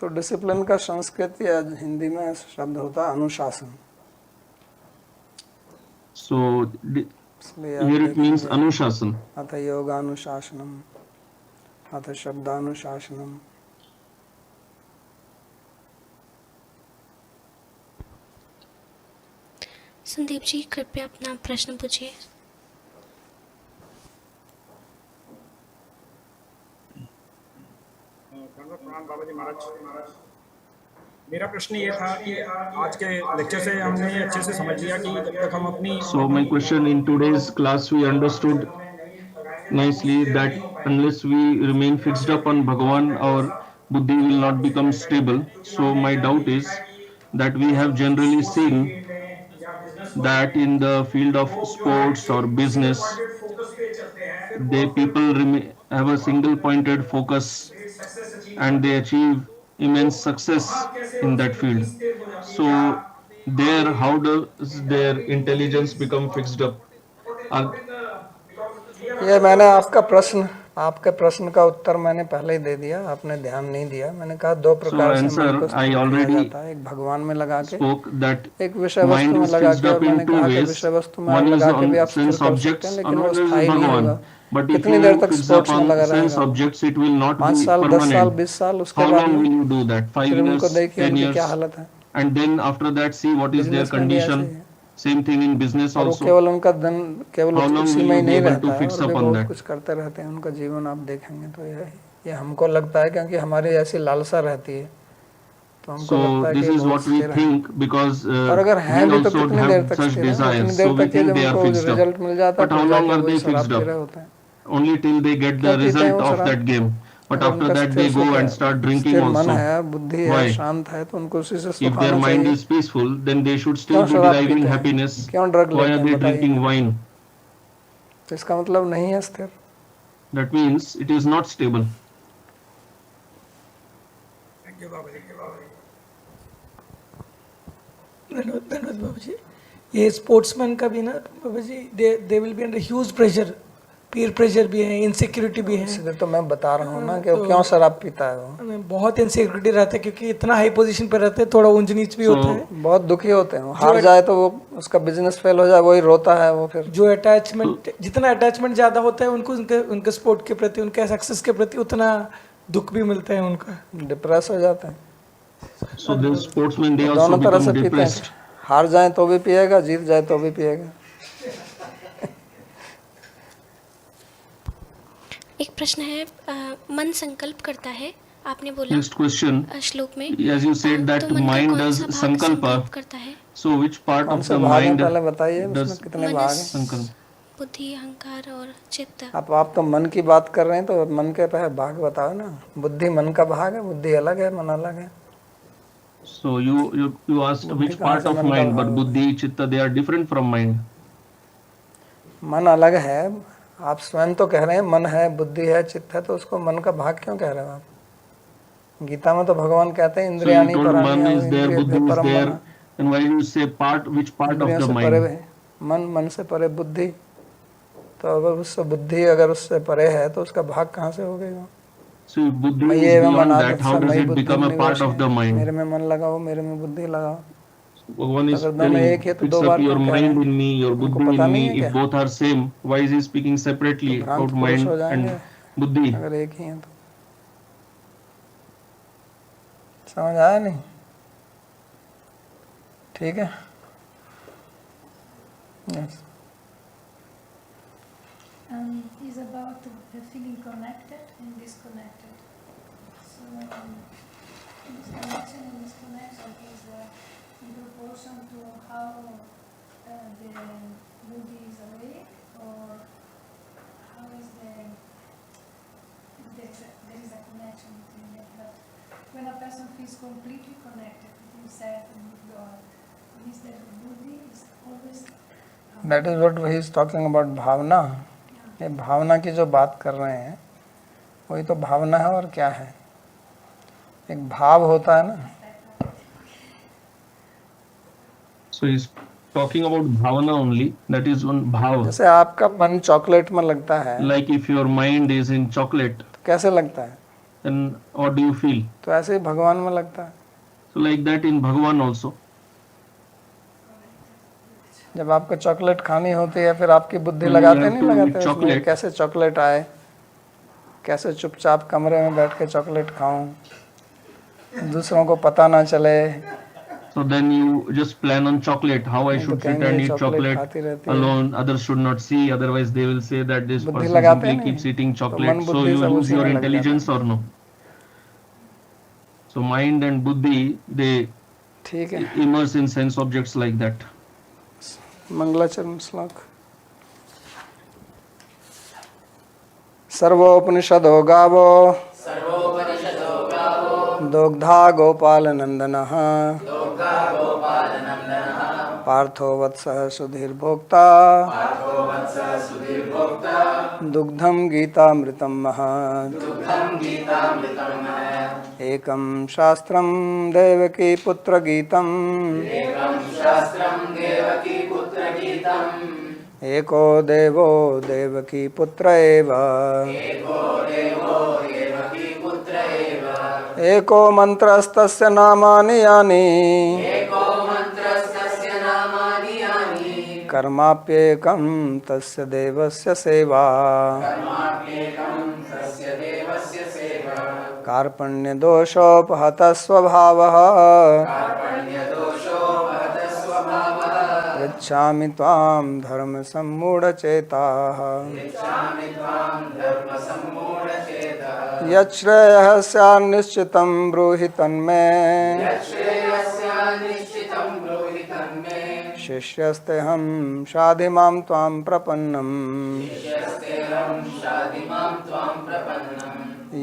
A: तो डिसिप्लिन का संस्कृत या हिंदी में शब्द होता है अनुशासन।
B: So
A: इसलिए आप
B: here it means
A: देखेंगे
B: anushasana.
A: अथ योगानुशासनम अथ शब्दानुशासनम।
F: संदीप जी कृपया अपना प्रश्न पूछिए।
H: प्रणाम बाबा जी महाराज। मेरा प्रश्न ये था कि आज के लेक्चर से हमने अच्छे से समझ लिया कि जब तक हम अपनी
B: So my question, in today's class we understood nicely that unless we remain fixed up on Bhagavan, our buddhi will not become stable. So my doubt is that we have generally seen that in the field of sports or business, people have a single pointed focus and they achieve immense success in that field. So there, how does their intelligence become fixed up?
A: ये मैंने आपके प्रश्न का उत्तर मैंने पहले ही दे दिया, आपने ध्यान नहीं दिया। मैंने कहा दो प्रकार से मन को स्थिर किया जाता है, एक भगवान में लगा के, एक विषय वस्तु में लगा के। और मैंने कहा कि विषय वस्तु में लगा के भी आप स्थिर कर सकते हैं, लेकिन वो स्थायी नहीं होगा। कितनी देर तक स्पोर्ट्स में लगा रहेगा? 5 साल, 10 साल, 20 साल, उसके बाद फिर उनको देखिए उनकी क्या हालत है।
B: And then after that see what is their condition. Same thing in business
A: और वो
B: also.
A: केवल उनका धन केवल
B: How long
A: उसी
B: will
A: में ही
B: you be
A: नहीं
B: able
A: रहता
B: to
A: है
B: fix
A: और भी
B: upon
A: बहुत
B: that?
A: कुछ करते रहते हैं। उनका जीवन आप देखेंगे तो ये हमको लगता है क्योंकि हमारी ऐसी लालसा रहती है तो हमको लगता
B: So
A: है
B: this
A: कि
B: is
A: बहुत
B: what we
A: स्थिर है।
B: think because
A: और अगर
B: we
A: हैं भी तो
B: also
A: कितनी देर
B: have
A: तक
B: such
A: स्थिर है?
B: desires.
A: उतनी
B: So
A: देर
B: we
A: तक कि
B: think
A: जब
B: they are
A: उनको
B: fixed up.
A: रिजल्ट मिल जाता है
B: But how
A: फिर
B: long
A: जाके
B: are
A: वही
B: they
A: शराब
B: fixed
A: पी
B: up?
A: रहे होते हैं।
B: Only till they get
A: क्यों
B: the
A: पीते हैं
B: result
A: वो
B: of
A: शराब?
B: that game. But
A: अगर
B: after
A: उनका
B: that
A: स्थिर
B: they go
A: सुख है,
B: and start drinking
A: स्थिर मन
B: also.
A: है, बुद्धि है,
B: Why?
A: शांत है, तो उनको उसी से
B: If
A: सुख
B: their
A: आना
B: mind
A: चाहिए।
B: is peaceful, then they should still
A: क्यों
B: be
A: शराब
B: deriving
A: पीते हैं?
B: happiness.
A: क्यों ड्रग
B: Why
A: लेते
B: are
A: हैं?
B: they
A: बताइए
B: drinking
A: मुझे।
B: wine?
A: तो इसका मतलब नहीं है स्थिर।
B: That means it is not stable.
H: Thank you बाबा जी।
I: धन्यवाद बाबा जी। ये स्पोर्ट्समैन का भी ना बाबा जी, they will be under huge pressure, peer pressure भी है, इनसिक्योरिटी भी है।
A: इसलिए तो मैं बता रहा हूँ ना कि वो क्यों शराब पीता है। वो
I: बहुत इनसिक्योरिटी रहता है क्योंकि इतना हाई पोजीशन पर रहते हैं, थोड़ा ऊंच नीच भी होता है।
A: बहुत दुखी होते हैं। हार जाए तो वो उसका बिजनेस फेल हो जाए वही रोता है वो फिर।
I: जो अटैचमेंट, जितना अटैचमेंट ज्यादा होता है उनको उनके स्पोर्ट के प्रति, उनके सक्सेस के प्रति उतना दुख भी मिलता है उनका,
A: डिप्रेस हो जाता है।
B: So the sportsmen they also
A: दोनों तरह
B: become
A: से पीते हैं।
B: depressed.
A: हार जाए तो भी पिएगा, जीत जाए तो भी पिएगा।
F: एक प्रश्न है, मन संकल्प करता है, आपने बोला
B: Next question.
F: श्लोक में,
B: As you said that
F: तो मन का
B: mind
F: कौन
B: does
F: सा भाग
B: sankalpa.
F: संकल्प करता है?
B: So which part
A: कौन
B: of
A: से
B: the
A: भाग हैं
B: mind
A: पहले बताइए,
B: does
A: उसमें कितने भाग हैं?
B: sankalpa?
F: बुद्धि, अहंकार और चित्त।
A: आप तो मन की बात कर रहे हैं तो मन के पहले भाग बताओ ना। बुद्धि मन का भाग है, बुद्धि अलग है, मन अलग है।
B: So you asked which part of mind, but buddhi, chitta, they are different from mind.
A: मन अलग है। आप स्वयं तो कह रहे हैं मन है, बुद्धि है, चित्त है, तो उसको मन का भाग क्यों कह रहे हो आप? गीता में तो भगवान कहते हैं
B: So you
A: इंद्रियाणि
B: told man
A: पराणि
B: is there, buddhi is
A: परम
B: there,
A: मन।
B: and why you say part, which part of
A: इंद्रियों
B: the
A: से परे
B: mind?
A: है मन, मन से परे बुद्धि। तो अगर उससे बुद्धि अगर उससे परे है तो उसका भाग कहाँ से हो गया?
B: So if buddhi
A: मैं
B: is
A: ये
B: beyond
A: मन
B: that, how does it become a part of the mind?
A: मेरे में मन लगाओ, मेरे में बुद्धि लगाओ।
B: Bhagavan is
A: अगर दोनों एक है
B: telling,
A: तो
B: fix
A: दो
B: up
A: बार
B: your
A: क्यों कह रहे
B: mind
A: हैं?
B: in me, your
A: उनको
B: buddhi
A: पता
B: in
A: नहीं
B: me.
A: है
B: If
A: क्या?
B: both are same, why is he speaking separately
A: तो भ्रांत
B: about
A: पुरुष
B: mind
A: हो जाएंगे
B: and buddhi?
A: अगर एक ही है तो। समझ आया नहीं? ठीक है। Yes.
J: Is about feeling connected and disconnected. So this connection and disconnection is in proportion to how the body is awake, or how is there is a connection between them. But when a person feels completely connected with himself and with God, means that the body is always
A: That is what he is talking about, भावना। ये भावना की जो बात कर रहे हैं वही तो भावना है। और क्या है? एक भाव होता है ना।
B: So he's talking about bhavana only. That is one bhav.
A: जैसे आपका मन चॉकलेट में लगता है,
B: Like if your mind is in chocolate,
A: तो कैसे लगता है?
B: then what do you feel?
A: तो ऐसे ही भगवान में लगता है।
B: So like that in Bhagavan also.
A: जब आपको चॉकलेट खानी होती है फिर आपकी बुद्धि
B: When you
A: लगाते
B: have
A: नहीं
B: to
A: लगाते
B: eat
A: उसमें?
B: chocolate.
A: कैसे चॉकलेट आए, कैसे चुपचाप कमरे में बैठ के चॉकलेट खाऊं, दूसरों को पता ना चले।
B: So then you just plan on chocolate, how I
A: नहीं तो
B: should sit
A: कहेंगे
B: and
A: ये
B: eat
A: चॉकलेट
B: chocolate
A: खाती रहती है।
B: alone, others should not see, otherwise they will say that this
A: बुद्धि
B: person
A: लगाते
B: simply
A: हैं
B: keeps
A: नहीं?
B: eating
A: तो
B: chocolate.
A: मन
B: So
A: बुद्धि
B: you
A: सब
B: lose
A: उसी
B: your
A: में लग
B: intelligence
A: जाता
B: or no? So mind and buddhi, they
A: है। ठीक है।
B: immerse in sense objects like that.
A: मंगलाचरण श्लोक। सर्वोपनिषदो गावो दोग्धा गोपाल नंदनः पार्थो वत्सः सुधीर्भोक्ता दुग्धं गीतामृतं महत्। एकं शास्त्रं देवकी पुत्र गीतम् एको देवो देवकी पुत्र एव एको मंत्रस्तस्य नामानि यानि कर्माप्येकं तस्य देवस्य सेवा। कार्पण्यदोषोपहतः स्वभावः गच्छामि त्वां धर्मसम्मूढचेताः यच्छ्रेयः स्यान्निश्चितं ब्रूहि तन्मे शिष्यस्तेऽहं शाधि मां त्वां प्रपन्नम्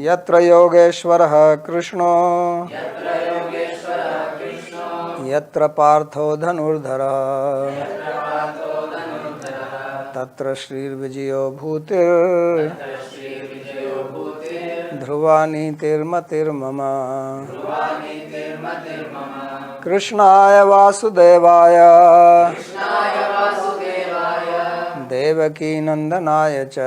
A: यत्र योगेश्वरः कृष्णो यत्र पार्थो धनुर्धरः तत्र श्रीर्विजयो भूतिर् ध्रुवा नीतिर्मतिर्मम कृष्णाय वासुदेवाय देवकीनन्दनाय च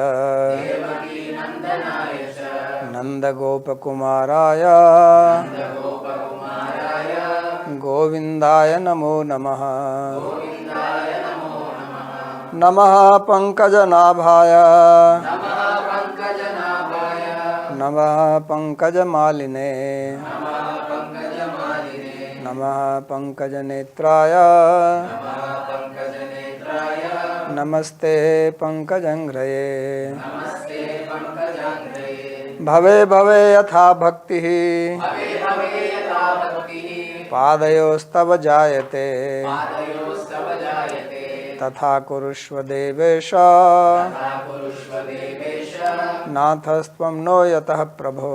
A: नन्दगोपकुमाराय गोविन्दाय नमो नमः नमः पंकजनाभाय नमः पंकजमालिने नमः पंकजनेत्राय नमस्ते पंकजंघ्रये भवे भवे यथा भक्तिः पादयोस्तव जायते तथा कुरुष्व देवेश नाथस्त्वं नो यतः प्रभो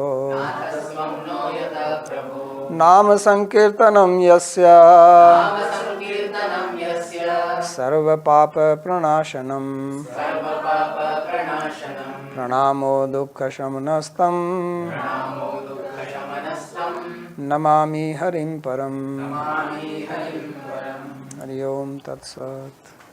A: नाम संकीर्तनं यस्य सर्वपाप प्रणाशनम् प्रणामो दुःखशमनस्तं नमामि हरिं परम् हरि ओम तत्सत्।